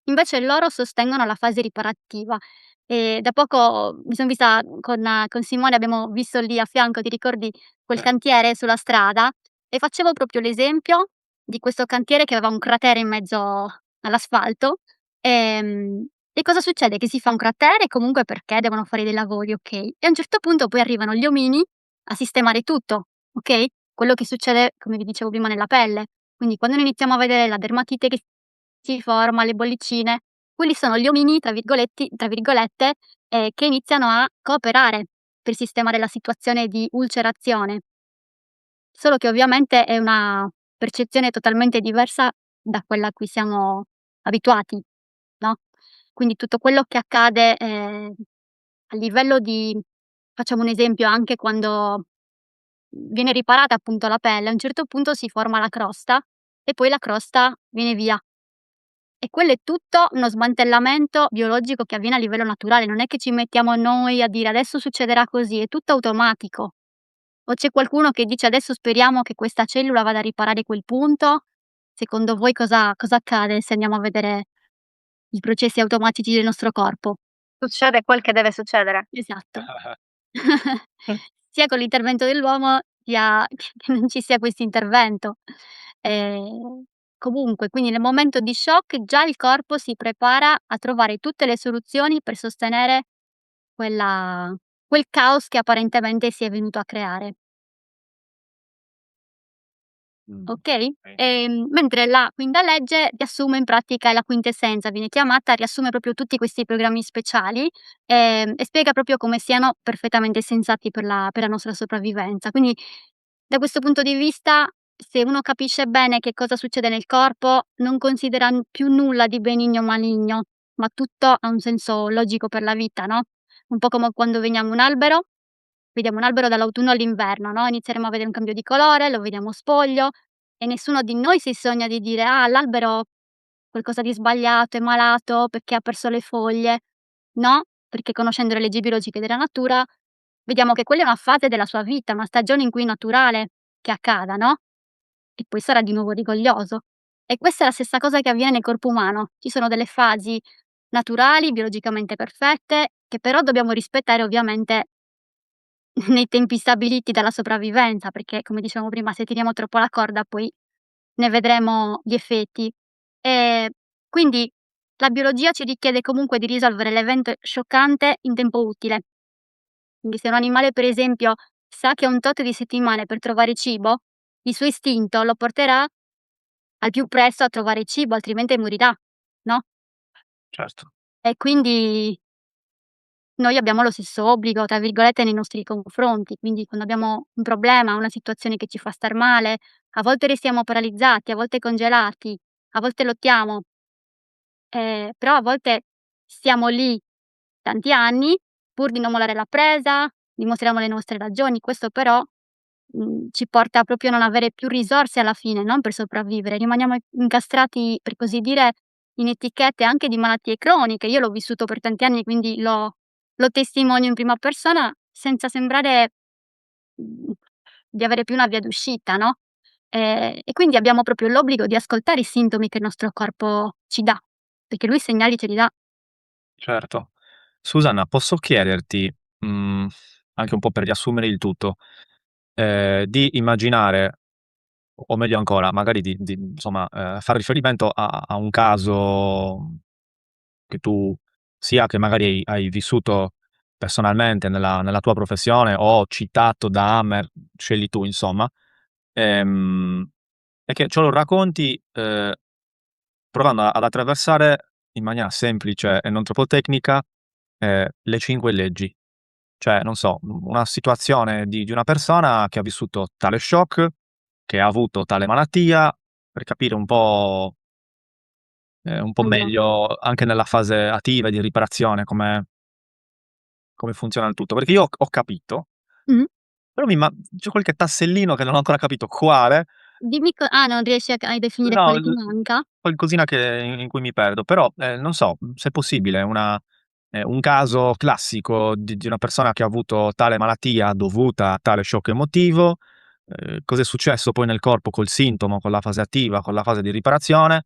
invece loro sostengono la fase riparativa. Da poco mi son vista con Simone, abbiamo visto lì a fianco, ti ricordi quel cantiere sulla strada, e facevo proprio l'esempio di questo cantiere che aveva un cratere in mezzo all'asfalto. E cosa succede? Che si fa un cratere comunque perché devono fare dei lavori, okay, e a un certo punto poi arrivano gli omini a sistemare tutto, okay, quello che succede, come vi dicevo prima, nella pelle. Quindi quando noi iniziamo a vedere la dermatite che si forma, le bollicine, quelli sono gli omini tra virgolette, che iniziano a cooperare per sistemare la situazione di ulcerazione. Solo che ovviamente è una percezione totalmente diversa da quella a cui siamo abituati, no, quindi tutto quello che accade, a livello di, facciamo un esempio, anche quando viene riparata appunto la pelle, a un certo punto si forma la crosta e poi la crosta viene via. E quello è tutto uno smantellamento biologico che avviene a livello naturale, non è che ci mettiamo noi a dire: "Adesso succederà così", è tutto automatico. O c'è qualcuno che dice: "Adesso speriamo che questa cellula vada a riparare quel punto". Secondo voi cosa accade se andiamo a vedere i processi automatici del nostro corpo? Succede quel che deve succedere. Esatto. Mh. Sia con l'intervento dell'uomo, sia che non ci sia questo intervento. Comunque, quindi nel momento di shock già il corpo si prepara a trovare tutte le soluzioni per sostenere quella quel caos che apparentemente si è venuto a creare. Okay? Okay. Mentre la quinta legge riassume in pratica, è la quintessenza, viene chiamata, riassume proprio tutti questi programmi speciali, e spiega proprio come siano perfettamente sensati per la nostra sopravvivenza. Quindi, da questo punto di vista, se uno capisce bene che cosa succede nel corpo, non considera più nulla di benigno o maligno, ma tutto ha un senso logico per la vita, no, un po' come quando vediamo un albero dall'autunno all'inverno, no, inizieremo a vedere un cambio di colore, lo vediamo spoglio e nessuno di noi si sogna di dire: "Ah, l'albero qualcosa di sbagliato, è malato perché ha perso le foglie." No, perché conoscendo le leggi biologiche della natura, vediamo che quella è una fase della sua vita, una stagione in cui è naturale che accada, no, e poi sarà di nuovo rigoglioso. E questa è la stessa cosa che avviene nel corpo umano. Ci sono delle fasi naturali, biologicamente perfette, che però dobbiamo rispettare ovviamente nei tempi stabiliti dalla sopravvivenza, perché come dicevamo prima, se tiriamo troppo la corda poi ne vedremo gli effetti. Ehm, quindi la biologia ci richiede comunque di risolvere l'evento scioccante in tempo utile. Quindi se un animale, per esempio, sa che ha un tot di settimane per trovare cibo, il suo istinto lo porterà al più presto a trovare cibo, altrimenti morirà, no, Certo. e quindi noi abbiamo lo stesso "obbligo", tra virgolette, nei nostri confronti. Quindi quando abbiamo un problema, una situazione che ci fa star male, a volte restiamo paralizzati, a volte congelati, a volte lottiamo, però a volte stiamo lì tanti anni pur di non mollare la presa, dimostriamo le nostre ragioni. Questo però, ci porta proprio a non avere più risorse alla fine, non per sopravvivere, rimaniamo incastrati, per così dire, in etichette anche di malattie croniche. Io l'ho vissuto per tanti anni, quindi lo testimonio in prima persona senza sembrare, mhmm, di avere più una via d'uscita, no, e quindi abbiamo proprio l'obbligo di ascoltare i sintomi che il nostro corpo ci dà, perché lui i segnali ce li dà. Certo. Susanna, posso chiederti, anche un po' per riassumere il tutto, di immaginare, o meglio ancora, magari di insomma, far riferimento a un caso che tu sia che magari hai vissuto personalmente nella tua professione o citato da Hammer, scegli tu insomma, ehm, e che ce lo racconti, provando ad attraversare in maniera semplice e non troppo tecnica, le 5 leggi. Cioè, non so, una situazione di una persona che ha vissuto tale shock, che ha avuto tale malattia, per capire un po' Allora meglio anche nella fase attiva di riparazione come funziona il tutto. Perché io ho capito, mh-mh. però c'è qualche tassellino che non ho ancora capito quale. Dimmi non riesci a definire No, quale ti manca? qualcosina che in cui mi perdo, però, non so, se è possibile un caso classico di una persona che ha avuto tale malattia dovuta a tale shock emotivo, cos'è successo poi nel corpo col sintomo, con la fase attiva, con la fase di riparazione,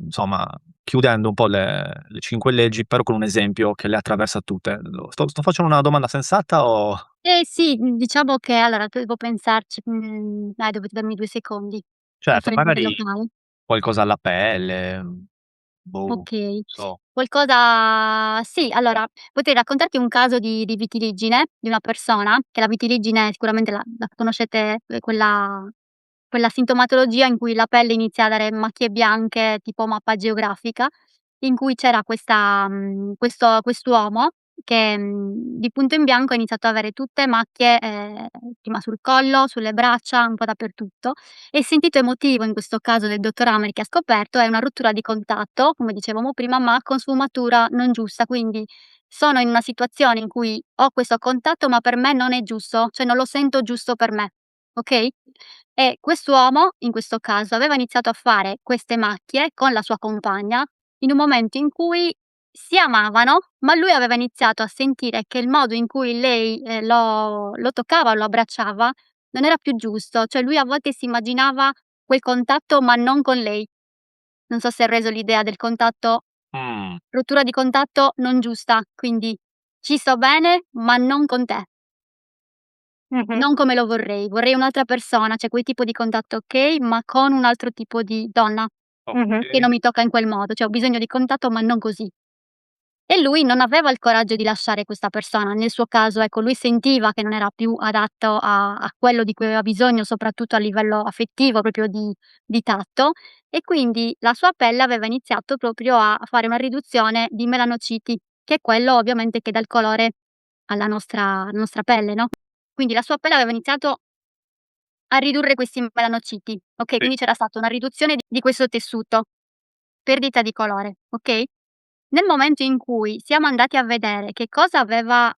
insomma chiudendo un po' le 5 leggi, però con un esempio che le attraversa tutte. Lo sto facendo una domanda sensata o Eh sì, diciamo che allora devo pensarci, dai dovete darmi 2 secondi per certo, fare mente magari locale. qualcosa alla pelle, boh, Okay. so. Qualcosa sì, allora potrei raccontarti un caso di vitiligine, di una persona, che la vitiligine sicuramente la conoscete, quella sintomatologia in cui la pelle inizia a dare macchie bianche tipo mappa geografica, in cui c'era quest'uomo che, di punto in bianco ha iniziato ad avere tutte macchie, prima sul collo, sulle braccia, un po' dappertutto. E il sentito emotivo in questo caso del dottor Hammer che ha scoperto è una rottura di contatto, come dicevamo prima, ma con sfumatura non giusta. Quindi sono in una situazione in cui ho questo contatto, ma per me non è giusto, cioè non lo sento giusto per me, okay? E quest'uomo, in questo caso, aveva iniziato a fare queste macchie con la sua compagna in un momento in cui si amavano, ma lui aveva iniziato a sentire che il modo in cui lei, lo toccava, lo abbracciava, non era più giusto. Cioè lui a volte si immaginava quel contatto, ma non con lei. Non so se hai reso l'idea del contatto, Mh. rottura di contatto non giusta, quindi ci sto bene, ma non con te, Mh-mh. non come lo vorrei. Vorrei un'altra persona, cioè quel tipo di contatto okay, ma con un altro tipo di donna, Mh-mh. che Okay. non mi tocca in quel modo. Cioè ho bisogno di contatto, ma non così. E lui non aveva il coraggio di lasciare questa persona. Nel suo caso, ecco, lui sentiva che non era più adatto a quello di cui aveva bisogno, soprattutto a livello affettivo, proprio di tatto, e quindi la sua pelle aveva iniziato proprio a fare una riduzione di melanociti, che è quello ovviamente che dà il colore alla nostra pelle, no, quindi la sua pelle aveva iniziato a ridurre questi melanociti, okay, Sì. quindi c'era stata una riduzione di questo tessuto, perdita di colore, okay? Nel momento in cui siamo andati a vedere che cosa aveva,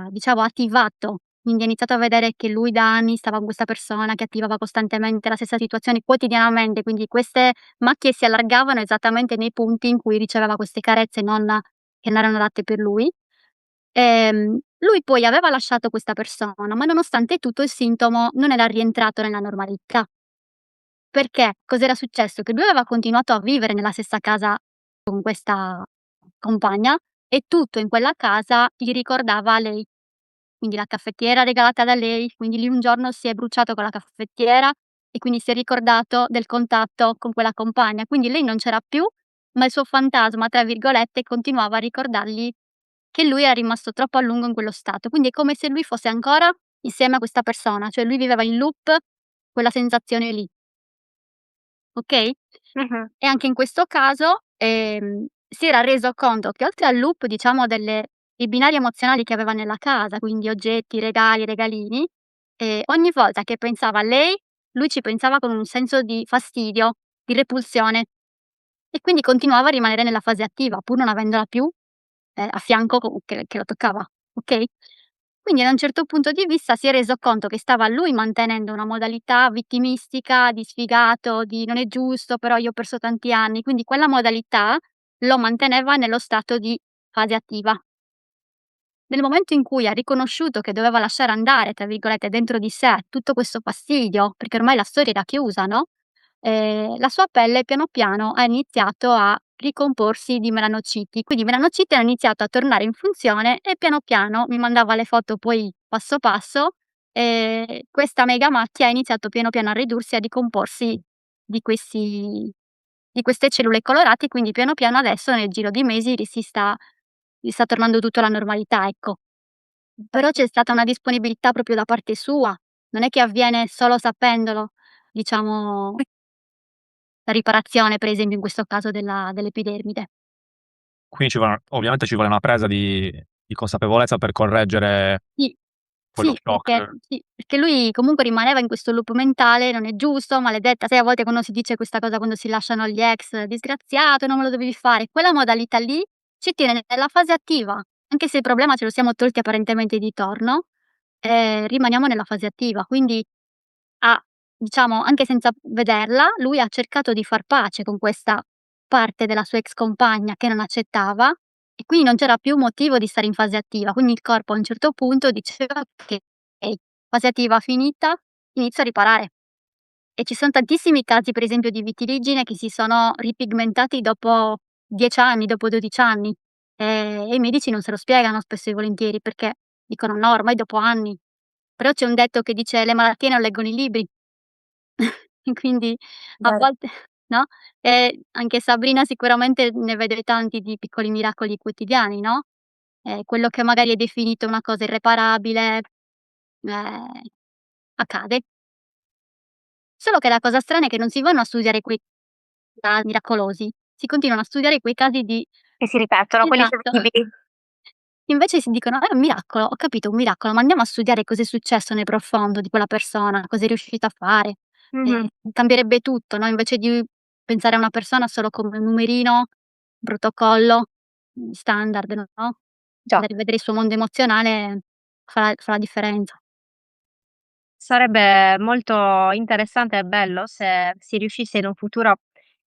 diciamo attivato, quindi ha iniziato a vedere che lui da anni stava con questa persona che attivava costantemente la stessa situazione quotidianamente, quindi queste macchie si allargavano esattamente nei punti in cui riceveva queste carezze che non erano adatte per lui. Lui poi aveva lasciato questa persona, ma nonostante tutto il sintomo non era rientrato nella normalità. Perché cos'era successo? Che lui aveva continuato a vivere nella stessa casa con questa compagna e tutto in quella casa gli ricordava lei, quindi la caffettiera regalata da lei, quindi lui un giorno si è bruciato con la caffettiera e quindi si è ricordato del contatto con quella compagna. Quindi lei non c'era più, ma il suo "fantasma", tra virgolette, continuava a ricordargli che lui era rimasto troppo a lungo in quello stato. Quindi è come se lui fosse ancora insieme a questa persona, cioè lui viveva in loop quella sensazione lì, okay? Mh-mh. E anche in questo caso, si era reso conto che oltre al loop, diciamo, i binari emozionali che aveva nella casa, quindi oggetti, regali, regalini, e ogni volta che pensava a lei, lui ci pensava con un senso di fastidio, di repulsione e quindi continuava a rimanere nella fase attiva, pur non avendola più, a fianco che lo toccava, okay? Quindi da un certo punto di vista si è reso conto che stava lui mantenendo una modalità vittimistica, di sfigato, di "non è giusto, però io ho perso tanti anni", quindi quella modalità lo manteneva nello stato di fase attiva. Nel momento in cui ha riconosciuto che doveva lasciare andare, tra virgolette, dentro di sé tutto questo fastidio, perché ormai la storia era chiusa, no, la sua pelle piano piano ha iniziato a ricomporsi di melanociti. Quindi i melanociti hanno iniziato a tornare in funzione e piano piano mi mandava le foto poi passo passo, questa mega macchia ha iniziato piano piano a ridursi, a ricomporsi di queste cellule colorate, quindi piano piano adesso nel giro di mesi gli sta tornando tutto alla normalità, ecco. Però c'è stata una disponibilità proprio da parte sua, non è che avviene solo sapendolo, diciamo, la riparazione, per esempio in questo caso dell'epidermide. Quindi ovviamente ci vuole una presa di consapevolezza per correggere Sì, quello sì, shock. perché lui comunque rimaneva in questo loop mentale: "Non è giusto, maledetta", sai a volte quando si dice questa cosa quando si lasciano gli ex: "Disgraziato, non me lo dovevi fare". Quella modalità lì ci tiene nella fase attiva, anche se il problema ce lo siamo tolti apparentemente di torno, rimaniamo nella fase attiva. Quindi ha diciamo, anche senza vederla, lui ha cercato di far pace con questa parte della sua ex compagna che non accettava e quindi non c'era più motivo di stare in fase attiva. Quindi il corpo a un certo punto diceva che: "Okay, fase attiva finita, inizio a riparare". E ci son tantissimi casi, per esempio, di vitiligine che si sono ripigmentati dopo 10 anni, dopo 12 anni, e i medici non se lo spiegano spesso e volentieri perché dicono: "No, ormai dopo anni". Però c'è un detto che dice: "Le malattie non leggono i libri". E quindi a Vero. volte no, anche Sabrina sicuramente ne vede tanti di piccoli miracoli quotidiani, no, quello che magari è definito una cosa irreparabile, ehm, accade. Solo che la cosa strana è che non si vanno a studiare quei casi miracolosi, si continuano a studiare quei casi di Che si ripetono, quelli esatto. terribili. Invece si dicono: "È un miracolo, ho capito, un miracolo, ma andiamo a studiare cos'è successo nel profondo di quella persona, cosa è riuscita a fare". Mh-mh. Cambierebbe tutto, no, invece di pensare a una persona solo come un numerino, protocollo, standard, no, Già. vedere il suo mondo emozionale fa la differenza. Sarebbe molto interessante e bello se si riuscisse in un futuro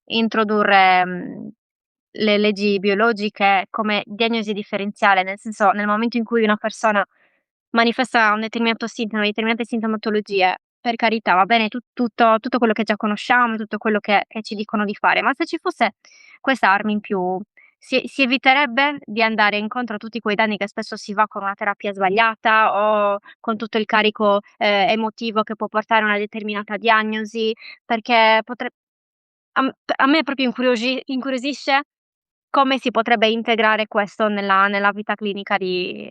introdurre, le leggi biologiche come diagnosi differenziale, nel senso, nel momento in cui una persona manifesta un determinato sintomo, determinate sintomatologie, per carità, va bene tutto quello che già conosciamo, tutto quello che ci dicono di fare, ma se ci fosse questa arma in più, si eviterebbe di andare incontro a tutti quei danni che spesso si va con una terapia sbagliata o con tutto il carico, emotivo che può portare a una determinata diagnosi, perché a me proprio incuriosisce come si potrebbe integrare questo nella vita clinica di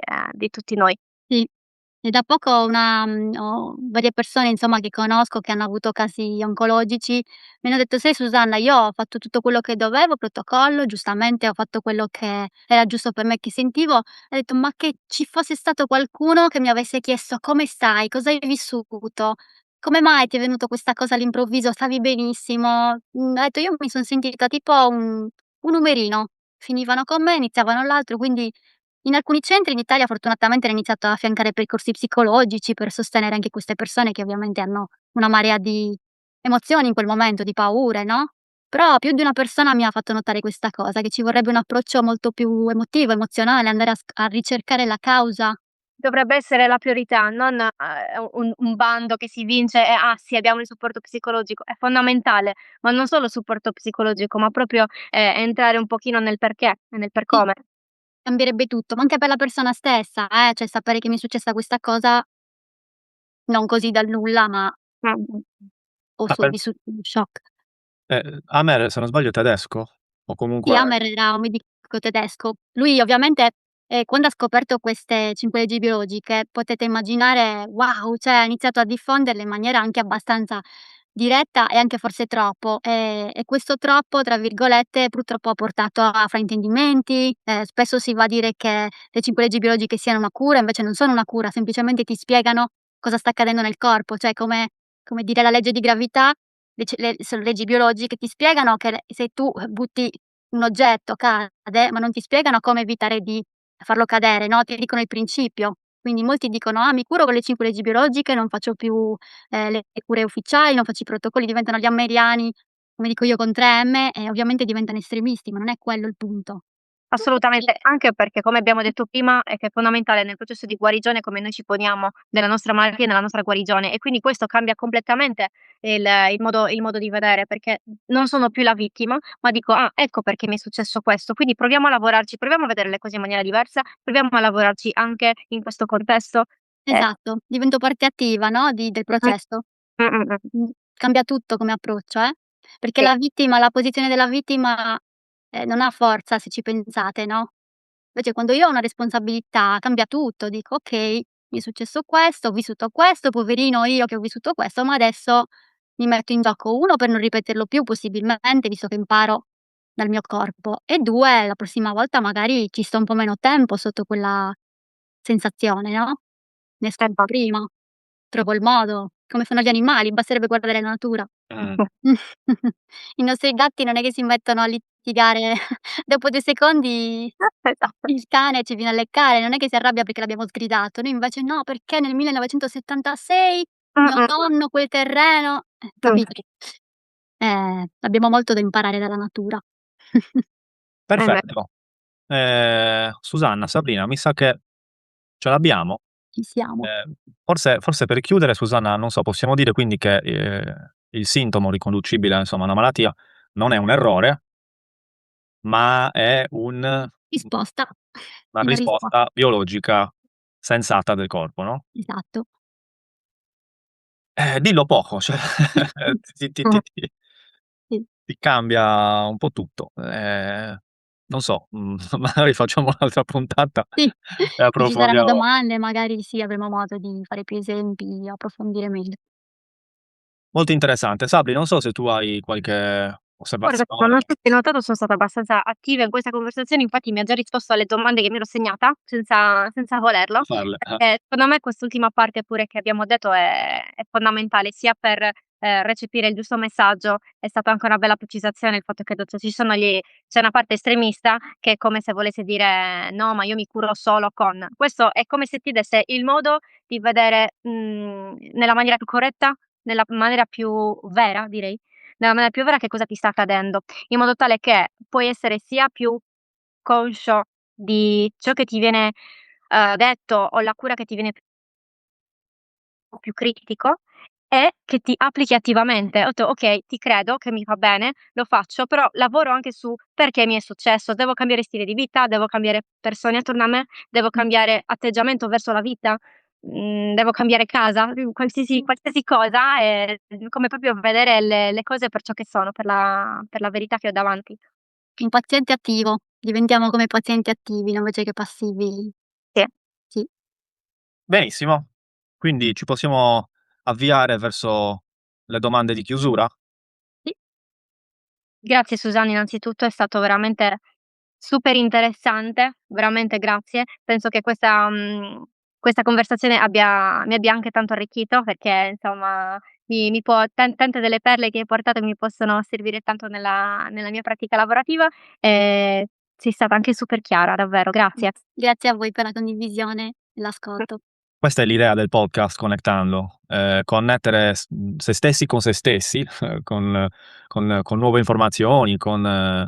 tutti noi. Sì. E da poco ho varie persone insomma che conosco che hanno avuto casi oncologici, mi hanno detto: "Sai Susanna, io ho fatto tutto quello che dovevo, protocollo, giustamente ho fatto quello che era giusto per me, che sentivo". Ho detto: "Ma che ci fosse stato qualcuno che mi avesse chiesto: 'Come stai? Cosa hai vissuto? Come mai ti è venuto questa cosa all'improvviso? Stavi benissimo?'" Ho detto: "Io mi son sentita tipo un numerino, finivano con me, iniziavano l'altro", quindi in alcuni centri in Italia fortunatamente hanno iniziato a affiancare percorsi psicologici per sostenere anche queste persone che ovviamente hanno una marea di emozioni in quel momento, di paure, no, però più di una persona mi ha fatto notare questa cosa, che ci vorrebbe un approccio molto più emotivo, emozionale, andare a ricercare la causa. Dovrebbe essere la priorità, non, un bando che si vince e: "Ah sì, abbiamo il supporto psicologico." È fondamentale, ma non solo supporto psicologico, ma proprio, entrare un pochino nel perché e nel per Sì, come. cambierebbe tutto, ma anche per la persona stessa, cioè sapere che mi è successa questa cosa, non così dal nulla, ma, Mh. mhmm, ho Ma per vissuto uno shock. Amer, se non sbaglio è tedesco? O Sì, comunque Hammer era un medico tedesco. Lui ovviamente, quando ha scoperto queste 5 leggi biologiche, potete immaginare, wow, cioè ha iniziato a diffonderle in maniera anche abbastanza diretta e anche forse troppo, e questo "troppo" tra virgolette purtroppo ha portato a fraintendimenti, spesso si va a dire che le 5 leggi biologiche siano una cura, invece non sono una cura, semplicemente ti spiegano cosa sta accadendo nel corpo, cioè come dire la legge di gravità, sono leggi biologiche, ti spiegano che se tu butti un oggetto cade, ma non ti spiegano come evitare di farlo cadere, no, ti dicono il principio. Quindi molti dicono: "Ah, mi curo con le 5 leggi biologiche, non faccio più, le cure ufficiali, non faccio i protocolli", diventano gli hammeriani, come dico io con 3 M, e ovviamente diventano estremisti, ma non è quello il punto. Assolutamente, anche perché come abbiamo detto prima è che è fondamentale nel processo di guarigione come noi ci poniamo nella nostra malattia e nella nostra guarigione e quindi questo cambia completamente il modo di vedere, perché non sono più la vittima, ma dico: "Ah, ecco perché mi è successo questo". Quindi proviamo a lavorarci, proviamo a vedere le cose in maniera diversa, proviamo a lavorarci anche in questo contesto. Esatto, divento parte attiva, no, del Mh, processo. mh. Cambia tutto come approccio, perché Sì, la posizione della vittima, non ha forza se ci pensate, no, invece quando io ho una responsabilità cambia tutto, dico: "Okay, mi è successo questo, ho vissuto questo, poverino io che ho vissuto questo, ma adesso mi metto in gioco 1 per non ripeterlo più possibilmente, visto che imparo dal mio corpo, e 2 la prossima volta magari ci sto un po' meno tempo sotto quella sensazione, no, ne esco un po' esatto. prima, trovo il modo, come fanno gli animali, basterebbe guardare la natura." I nostri gatti non è che si mettono a litigare dopo 2 secondi Esatto. il cane ci viene a leccare, non è che si arrabbia perché l'abbiamo sgridato. Noi invece no, perché nel 1976 mio Mh. nonno quel terreno, capito? Abbiamo molto da imparare dalla natura. È vero. Perfetto. Susanna, Sabrina, mi sa che ce l'abbiamo. Ci siamo. Forse per chiudere, Susanna, non so, possiamo dire quindi che, il sintomo riconducibile, insomma, a una malattia non è un errore, ma è Risposta. una Una risposta, risposta biologica sensata del corpo, no? esatto. Dillo poco, cioè ti Sì. ti cambia un po' tutto. Non so, magari facciamo un'altra puntata Sì, e se ci saranno approfondiamo. domande magari sì, avremo modo di fare più esempi, approfondire meglio. Molto interessante. Sabri, non so se tu hai qualche Guarda, non osservazione so se hai notato, sono stata abbastanza attiva in questa conversazione, infatti mi ha già risposto alle domande che mi ero segnata senza volerlo, da farle. perché secondo me quest'ultima parte pure che abbiamo detto è fondamentale sia per, recepire il giusto messaggio, è stata anche una bella precisazione il fatto che detto c'è una parte estremista che è come se volesse dire: "No, ma io mi curo solo con". Questo è come se ti desse il modo di vedere, nella maniera più corretta, nella maniera più vera direi, nella maniera più vera che cosa ti sta accadendo, in modo tale che puoi essere sia più conscio di ciò che ti viene, detto o la cura che ti viene più critico e che ti applichi attivamente. Ho detto: "Okay, ti credo che mi fa bene, lo faccio, però lavoro anche su perché mi è successo, devo cambiare stile di vita, devo cambiare persone attorno a me, devo Mh. cambiare atteggiamento verso la vita, devo cambiare casa", qualsiasi cosa, come proprio vedere le cose per ciò che sono, per la verità che ho davanti. Un paziente attivo, diventiamo come pazienti attivi, no, invece che passivi. Sì. Sì, Benissimo. Quindi ci possiamo avviare verso le domande di chiusura? sì, Grazie Susanna innanzitutto, è stato veramente super interessante, veramente grazie. Penso che questa conversazione mi abbia anche tanto arricchito perché insomma mi può tante delle perle che hai portato mi possono servire tanto nella mia pratica lavorativa e sei stata anche super chiara, davvero, grazie. grazie a voi per la condivisione e l'ascolto. Questa è l'idea del podcast Connectando, connettere se stessi con se stessi, con nuove informazioni, ehm,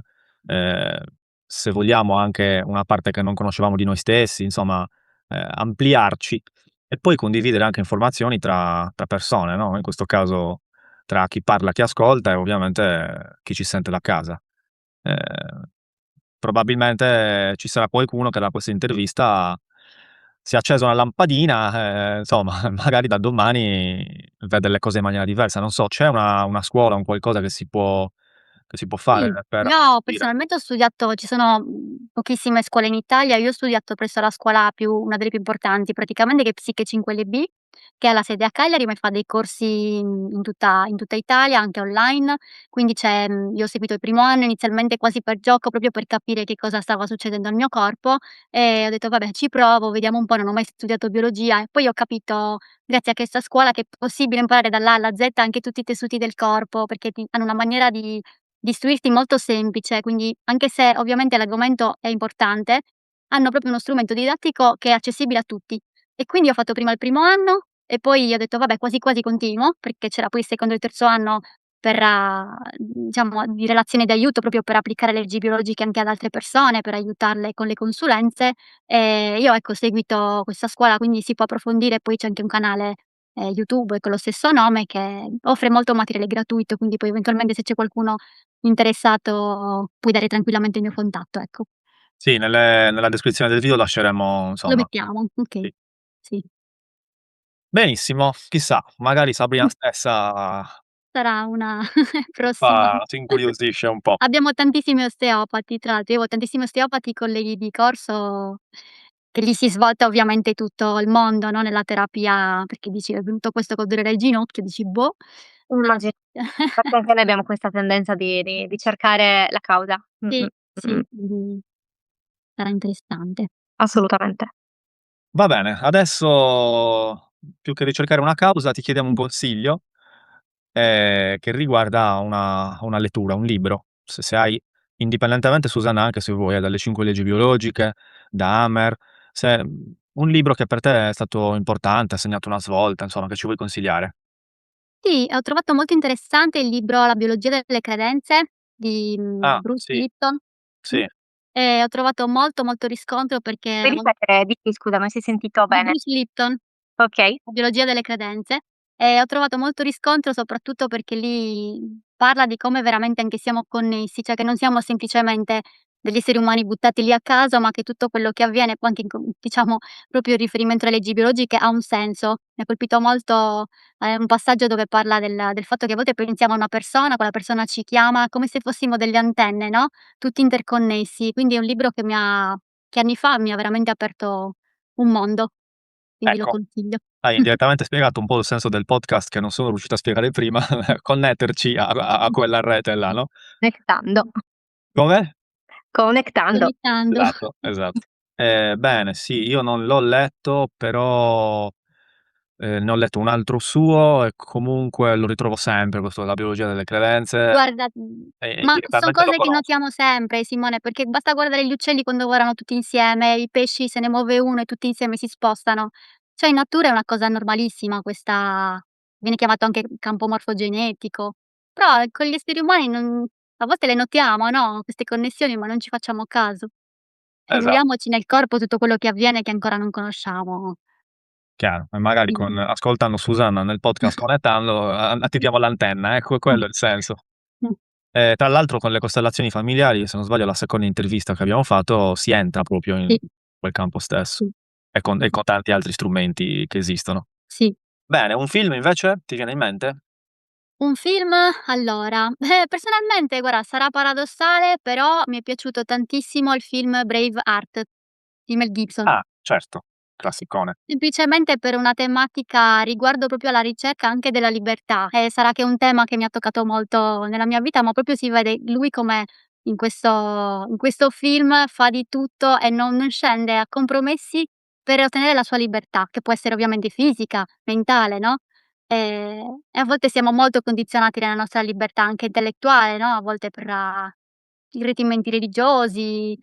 se vogliamo anche una parte che non conoscevamo di noi stessi, insomma, ampliarci e poi condividere anche informazioni tra persone, no, in questo caso tra chi parla, chi ascolta e ovviamente chi ci sente da casa. Ehm, Probabilmente ci sarà qualcuno che da questa intervista si è accesa una lampadina, insomma, magari da domani vede le cose in maniera diversa. Non so, c'è una scuola, un qualcosa che si può che si può fare Sì, per io dire personalmente ho studiato ci sono, pochissime scuole in Italia, io ho studiato presso la scuola una delle più importanti praticamente che è Psiche 5LB, che ha la sede a Cagliari, ma fa dei corsi in tutta Italia, anche online. Quindi io ho seguito il primo anno inizialmente quasi per gioco, proprio per capire che cosa stava succedendo al mio corpo e ho detto: "Vabbè ci provo, vediamo un po'", non ho mai studiato biologia e poi ho capito, grazie a questa scuola, che è possibile imparare dall'A alla Z anche tutti i tessuti del corpo, perché ti hanno una maniera di istruirti molto semplice, quindi anche se ovviamente l'argomento è importante, hanno proprio uno strumento didattico che è accessibile a tutti. E quindi ho fatto prima il primo anno e poi ho detto: "Vabbè, quasi quasi continuo", perché c'era poi il secondo e il terzo anno per diciamo di relazione d'aiuto, proprio per applicare le leggi biologiche anche ad altre persone, per aiutarle con le consulenze. Io ecco ho seguito questa scuola, quindi si può approfondire, poi c'è anche un canale, YouTube con lo stesso nome che offre molto materiale gratuito, quindi poi eventualmente se c'è qualcuno interessato puoi dare tranquillamente il mio contatto, ecco. sì, nella descrizione del video lasceremo Lo insomma mettiamo, okay. sì. Sì. Benissimo, chissà, magari Sabrina stessa Sarà una prossima. ti incuriosisce un po'. Abbiamo tantissimi osteopati, tra l'altro io avevo tantissimi osteopati colleghi di corso che lì si svolta ovviamente tutto il mondo, no, nella terapia perché dici: "È venuto questo col dolore al ginocchio", dici: "Boh". Immagino. Infatti anche noi abbiamo questa tendenza di cercare la causa. Sì, Mh. sì, quindi sarà interessante. Assolutamente. Va bene, adesso più che ricercare una causa ti chiediamo un consiglio, che riguarda una lettura, un libro. Se hai indipendentemente Susanna, anche se vuoi, dalle 5 leggi biologiche, da Hammer, se un libro che per te è stato importante, ha segnato una svolta, insomma, che ci vuoi consigliare. Sì, ho trovato molto interessante il libro La biologia delle credenze di, Ah, Bruce sì, Lipton, mh, sì. e ho trovato molto, molto riscontro perché Puoi ripetere? Dimmi scusa, non si è sentito di bene. Bruce Lipton. Okay. La biologia delle credenze, e ho trovato molto riscontro soprattutto perché lì parla di come veramente anche siamo connessi, cioè che non siamo semplicemente degli esseri umani buttati lì a caso, ma che tutto quello che avviene poi anche diciamo proprio in riferimento alle leggi biologiche ha un senso. Mi ha colpito molto, un passaggio dove parla del fatto che a volte pensiamo a una persona, quella persona ci chiama come se fossimo delle antenne, no, tutti interconnessi. Quindi è un libro che anni fa mi ha veramente aperto un mondo, quindi lo Ecco, consiglio. hai indirettamente spiegato un po' il senso del podcast che non sono riuscito a spiegare prima, connetterci a quella rete là, no? Connettando. Come? Connettando. Connettando. Esatto, esatto. Bene, sì, io non l'ho letto, però, ne ho letto un altro suo e comunque lo ritrovo sempre questo della biologia delle credenze Guarda, e ma son indirettamente lo cose che conosco. notiamo sempre, Simone, perché basta guardare gli uccelli quando volano tutti insieme, i pesci se ne muove uno e tutti insieme si spostano. Cioè in natura è una cosa normalissima questa viene chiamato anche campo morfogenetico, però con gli esseri umani non a volte le notiamo, no, queste connessioni, ma non ci facciamo caso. Esatto, Figuriamoci nel corpo tutto quello che avviene che ancora non conosciamo. chiaro. E magari Quindi ascoltando Susanna nel podcast connettando, attiviamo l'antenna, ecco, quello è il senso. mh, Tra l'altro con le costellazioni familiari, se non sbaglio la seconda intervista che abbiamo fatto, si entra proprio in sì, quel campo stesso sì, e con tanti altri strumenti che esistono. sì. Bene, un film invece ti viene in mente? Un film? Allora, personalmente guarda sarà paradossale, però mi è piaciuto tantissimo il film Braveheart di Mel Gibson. Ah, certo, classicone. Semplicemente per una tematica riguardo proprio alla ricerca anche della libertà, e sarà che è un tema che mi ha toccato molto nella mia vita, ma proprio si vede lui come in questo film fa di tutto e non scende a compromessi per ottenere la sua libertà, che può essere ovviamente fisica, mentale, no, e a volte siamo molto condizionati nella nostra libertà anche intellettuale, no, a volte per irretimenti religiosi,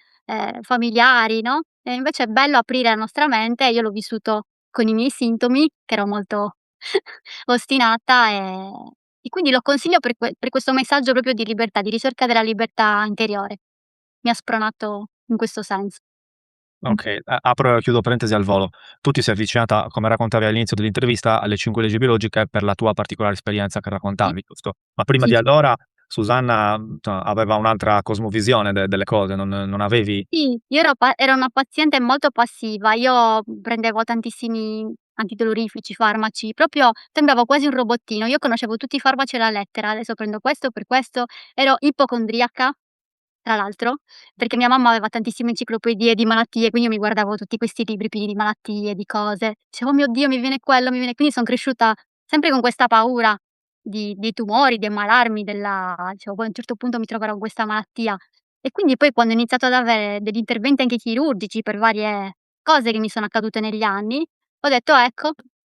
familiari, no, e invece è bello aprire la nostra mente, io l'ho vissuto con i miei sintomi, che ero molto ostinata, e quindi lo consiglio per questo messaggio proprio di libertà, di ricerca della libertà interiore. Mi ha spronato in questo senso. Okay, apro e chiudo parentesi al volo. Tu ti sei avvicinata, come raccontavi all'inizio dell'intervista, alle 5 leggi biologiche per la tua particolare esperienza che Sì, raccontavi, giusto? Ma prima sì, di sì. allora Susanna, insomma, aveva un'altra cosmovisione delle cose, non avevi Sì, io ero una paziente molto passiva, io prendevo tantissimi antidolorifici, farmaci, proprio sembravo quasi un robottino. Io conoscevo tutti i farmaci alla lettera, adesso prendo questo per questo, ero ipocondriaca, tra l'altro, perché mia mamma aveva tantissime enciclopedie di malattie, quindi io mi guardavo tutti questi libri pieni di malattie, di cose. Dicevo: "Oh mio Dio, mi viene quello, mi viene", quindi son cresciuta sempre con questa paura di tumori, di ammalarmi, dicevo: "Poi a un certo punto mi troverò con questa malattia". E quindi poi quando ho iniziato ad avere degli interventi anche chirurgici per varie cose che mi sono accadute negli anni, ho detto: "Ecco,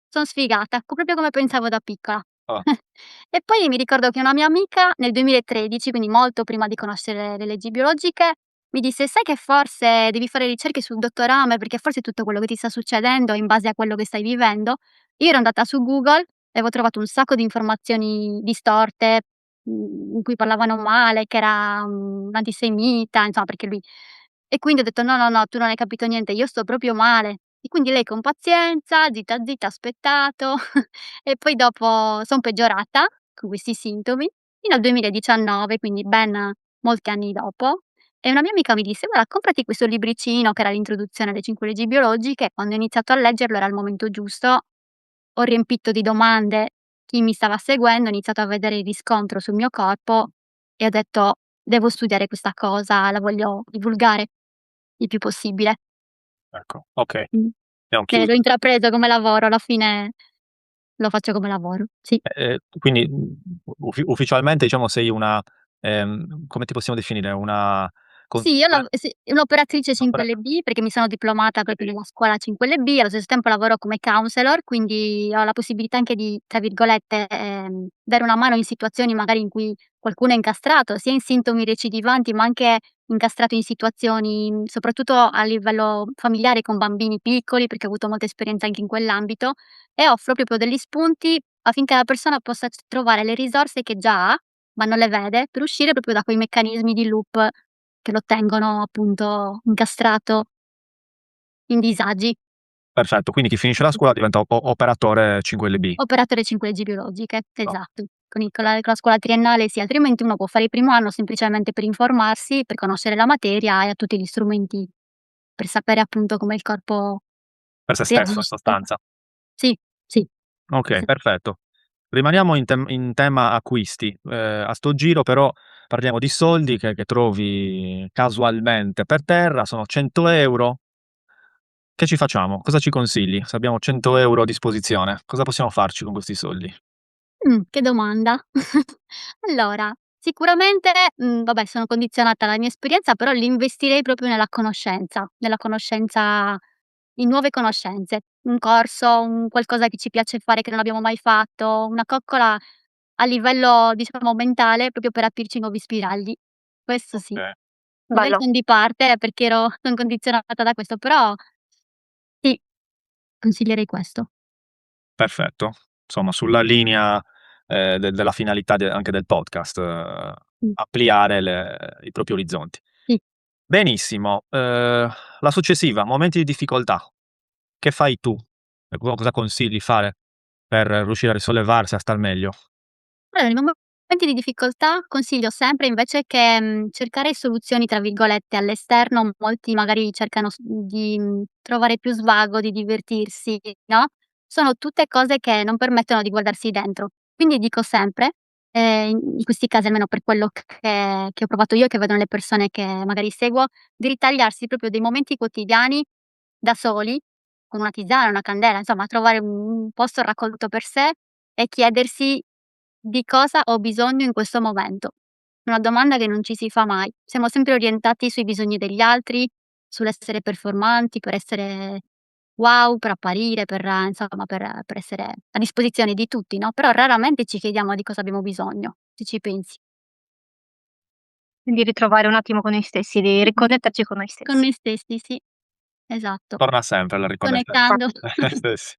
son sfigata", proprio come pensavo da piccola. Ah, E poi mi ricordo che una mia amica nel 2013, quindi molto prima di conoscere le leggi biologiche, mi disse: "Sai che forse devi fare ricerche sul dottor Hammer, perché forse tutto quello che ti sta succedendo è in base a quello che stai vivendo". Io ero andata su Google e avevo trovato un sacco di informazioni distorte, in cui parlavano male, che era un antisemita, insomma perché lui, e quindi ho detto: "No, no, no, tu non hai capito niente, io sto proprio male". E quindi lei con pazienza, zitta, zitta, ha aspettato e poi dopo son peggiorata con questi sintomi fino al 2019, quindi ben molti anni dopo, e una mia amica mi disse: "Guarda, comprati questo libricino", che era l'introduzione alle 5 leggi biologiche. Quando ho iniziato a leggerlo era il momento giusto, ho riempito di domande chi mi stava seguendo, ho iniziato a vedere il riscontro sul mio corpo e ho detto: "Devo studiare questa cosa, la voglio divulgare il più possibile". ecco, okay, Mh. abbiamo E l'ho chiuso. intrapreso come lavoro, alla fine lo faccio come lavoro, sì. Quindi, ufficialmente diciamo sei una, come ti possiamo definire, una Sì, io consulente, sì, un'operatrice un'opera 5LB, perché mi sono diplomata proprio nella scuola 5LB, allo stesso tempo lavoro come counselor, quindi ho la possibilità anche di, tra virgolette, "dare una mano" in situazioni magari in cui qualcuno è incastrato, sia in sintomi recidivanti, ma anche incastrato in situazioni, soprattutto a livello familiare con bambini piccoli, perché ho avuto molta esperienza anche in quell'ambito, e offro proprio degli spunti affinché la persona possa trovare le risorse che già ha, ma non le vede, per uscire proprio da quei meccanismi di loop che lo tengono appunto incastrato in disagi. perfetto, quindi chi finisce la Mh-mh. scuola diventa operatore 5LB. Operatore 5 leggi biologiche, No, esatto. Con la scuola triennale sì, altrimenti uno può fare il primo anno semplicemente per informarsi, per conoscere la materia e ha tutti gli strumenti per sapere appunto come il corpo per se stesso in reagisce. sostanza. Sì, sì. Okay, perfetto. Rimaniamo in tema acquisti. A sto giro però parliamo di soldi che trovi casualmente per terra, sono 100 €. Che ci facciamo? Cosa ci consigli? Se abbiamo 100 € a disposizione, cosa possiamo farci con questi soldi? Che domanda. Allora, sicuramente, vabbè, sono condizionata dalla mia esperienza, però li investirei proprio nella conoscenza, in nuove conoscenze. Un corso, un qualcosa che ci piace fare che non abbiamo mai fatto, una coccola a livello, diciamo, mentale, proprio per aprirci nuovi spiragli. Questo sì. Okay. Magari Bello. son di parte, perché son condizionata da questo, però sì, consiglierei questo. Perfetto. Insomma, sulla linea, della finalità anche del podcast, Mh, ampliare i propri orizzonti. sì. Benissimo, la successiva, momenti di difficoltà. Che fai tu? E cosa consigli fare per riuscire a risollevarsi, a star meglio? Allora, nei momenti di difficoltà consiglio sempre invece che, cercare "soluzioni" tra virgolette all'esterno, molti magari cercano di, trovare più svago, di divertirsi, no, sono tutte cose che non permettono di guardarsi dentro. Quindi dico sempre, in questi casi, almeno per quello che ho provato io e che vedo nelle persone che magari seguo, di ritagliarsi proprio dei momenti quotidiani da soli, con una tisana, una candela, insomma trovare un posto raccolto per sé e chiedersi: "Di cosa ho bisogno in questo momento?" Una domanda che non ci si fa mai. Siamo sempre orientati sui bisogni degli altri, sull'essere performanti, per essere wow, per apparire, insomma per essere a disposizione di tutti, no, però raramente ci chiediamo di cosa abbiamo bisogno, se ci pensi. Di ritrovare un attimo con noi stessi, di Mh-mh. riconnetterci con noi Con stessi. noi stessi, sì, esatto. Torna sempre la riconnessione. Connettando. Stessi.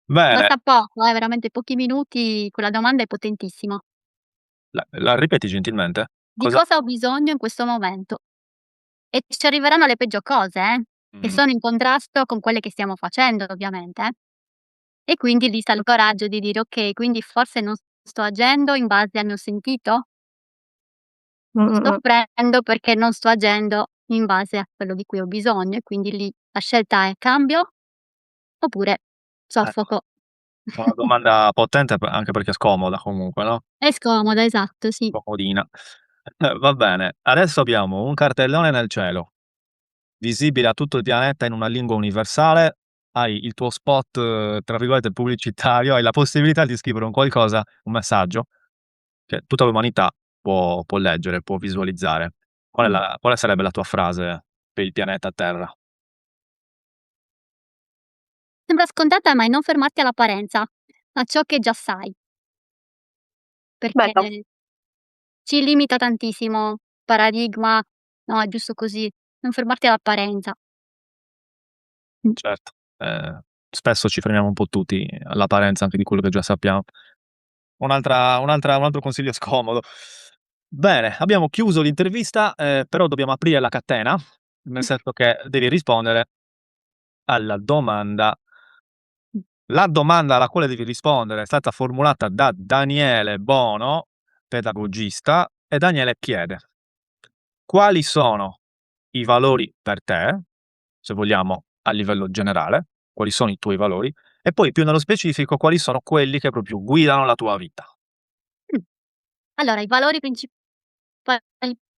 Bene, Basta poco, veramente pochi minuti, quella domanda è potentissima. la ripeti gentilmente? Di Cosa cosa ho bisogno in questo momento? E ci arriveranno le peggio cose, che mh, sono in contrasto con quelle che stiamo facendo ovviamente, e quindi lì sta il coraggio di dire: "Okay, quindi forse non sto agendo in base al mio sentito? Mh, Sto mh, mh. soffrendo perché non sto agendo in base a quello di cui ho bisogno", e quindi lì la scelta è: cambio oppure soffoco. È una domanda potente anche perché è scomoda comunque, no, È scomoda, esatto, sì. comodina. Va bene, adesso abbiamo un cartellone nel cielo, visibile a tutto il pianeta in una lingua universale, hai il tuo spot, tra virgolette "pubblicitario", hai la possibilità di scrivere un qualcosa, un messaggio che tutta l'umanità può leggere, può visualizzare. Mh. Quale sarebbe la tua frase per il pianeta Terra? Sembra scontata, ma è non fermarti all'apparenza, a ciò che già sai, perché Bello. ci limita tantissimo. Paradigma: "No, è giusto così." Non fermarti all'apparenza. Certo, spesso ci fermiamo un po' tutti all'apparenza anche di quello che già sappiamo. Un altro consiglio scomodo. Bene, abbiamo chiuso l'intervista, però dobbiamo aprire la catena, nel senso che devi rispondere alla domanda. La domanda alla quale devi rispondere è stata formulata da Daniele Bono, pedagogista, e Daniele chiede: quali sono i valori per te, se vogliamo a livello generale, quali sono i tuoi valori, e poi più nello specifico quali sono quelli che proprio guidano la tua vita. Mh. Allora, i valori principali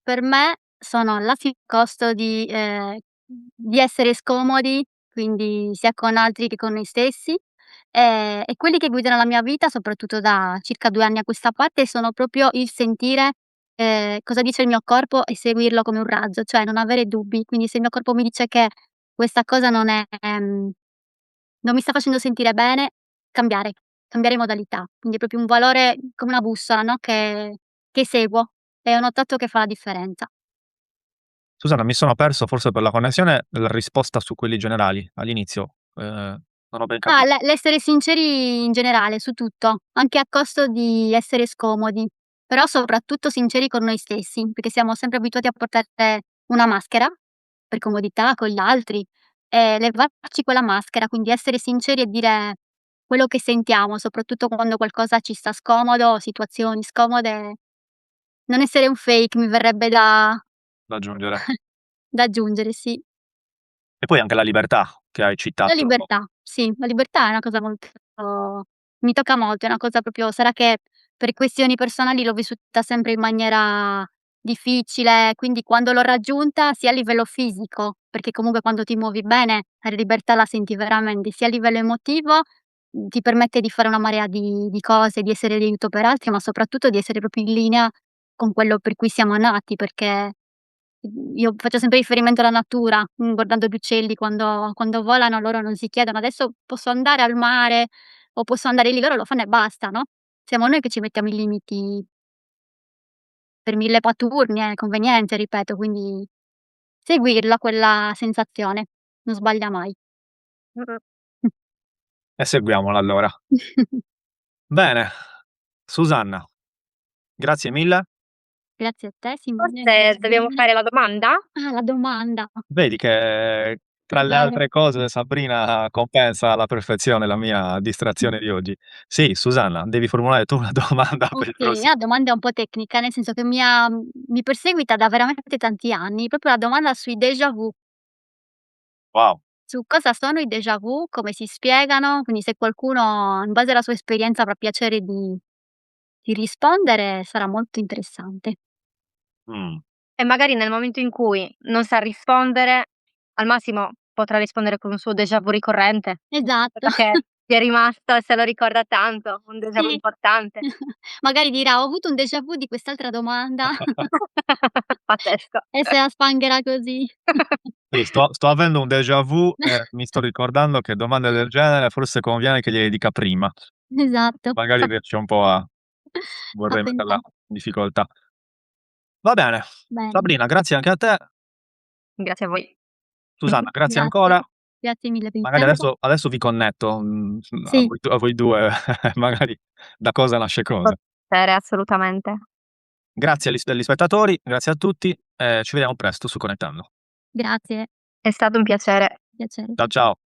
per me sono costo di essere scomodi, quindi sia con altri che con noi stessi, e quelli che guidano la mia vita, soprattutto da circa 2 anni a questa parte, sono proprio il sentire, cosa dice il mio corpo e seguirlo come un razzo, cioè non avere dubbi. Quindi se il mio corpo mi dice che questa cosa non mi sta facendo sentire bene, cambiare, cambiare modalità. Quindi è proprio un valore come una bussola, no, che seguo e ho notato che fa la differenza. Susanna, mi sono perso, forse per la connessione, la risposta su quelli generali all'inizio, non ho ben Ah, capito. l'essere sinceri in generale su tutto, anche a costo di essere scomodi, però soprattutto sinceri con noi stessi, perché siamo sempre abituati a portare una maschera, per comodità con gli altri, e levarci quella maschera, quindi essere sinceri e dire quello che sentiamo, soprattutto quando qualcosa ci sta scomodo, situazioni scomode, non essere un fake, mi verrebbe Da aggiungere. da aggiungere, sì. E poi anche la libertà che hai La citato. libertà, sì, la libertà è una cosa molto mi tocca molto, è una cosa proprio sarà che per questioni personali l'ho vissuta sempre in maniera difficile, quindi quando l'ho raggiunta sia a livello fisico, perché comunque quando ti muovi bene la libertà la senti veramente, sia a livello emotivo, ti permette di fare una marea di cose, di essere di aiuto per altri, ma soprattutto di essere proprio in linea con quello per cui siamo nati, perché io faccio sempre riferimento alla natura, guardando gli uccelli quando volano loro non si chiedono: "Adesso posso andare al mare o posso andare lì?" Loro lo fanno e basta, no, siamo noi che ci mettiamo i limiti per mille paturnie, convenienze, ripeto, quindi seguirla quella sensazione, non sbaglia mai. Mh-mh. E seguiamola allora. Bene, Susanna, grazie mille. Grazie a te Simone, Forse grazie dobbiamo mille. fare la domanda? Ah, la domanda. Vedi che È tra le vero. altre cose Sabrina compensa alla perfezione la mia distrazione di oggi. Sì, Susanna, devi formulare tu una domanda per il Okay, prossimo. la domanda è un po' tecnica, nel senso che mi perseguita da veramente tanti anni, proprio la domanda sui déjà vu. Wow, Su cosa sono i déjà vu, come si spiegano, quindi se qualcuno in base alla sua esperienza avrà piacere di rispondere sarà molto interessante. mh, E magari nel momento in cui non sa rispondere, al massimo potrà rispondere con un suo déjà vu ricorrente, Esatto, cosa che gli è rimasto e se lo ricorda tanto, un déjà vu sì. importante. Magari dirà: "Ho avuto un déjà vu di quest'altra domanda." Pazzesco. E se la sfangherà così. sì, sto avendo un déjà vu e mi sto ricordando che domande del genere forse conviene che gliele dica prima. Esatto, Magari riesce un po' a a vorrei metterla pensare. in difficoltà. Va bene. Bene, Sabrina, grazie anche a te. Grazie a voi. Susanna, grazie grazie. ancora. Grazie mille per il Magari tempo. adesso vi connetto, Sì, a voi 2 magari da cosa nasce cosa. Piacere, assolutamente. Grazie agli spettatori, grazie a tutti e ci vediamo presto su Connettando. grazie, È stato un piacere. piacere. Ciao.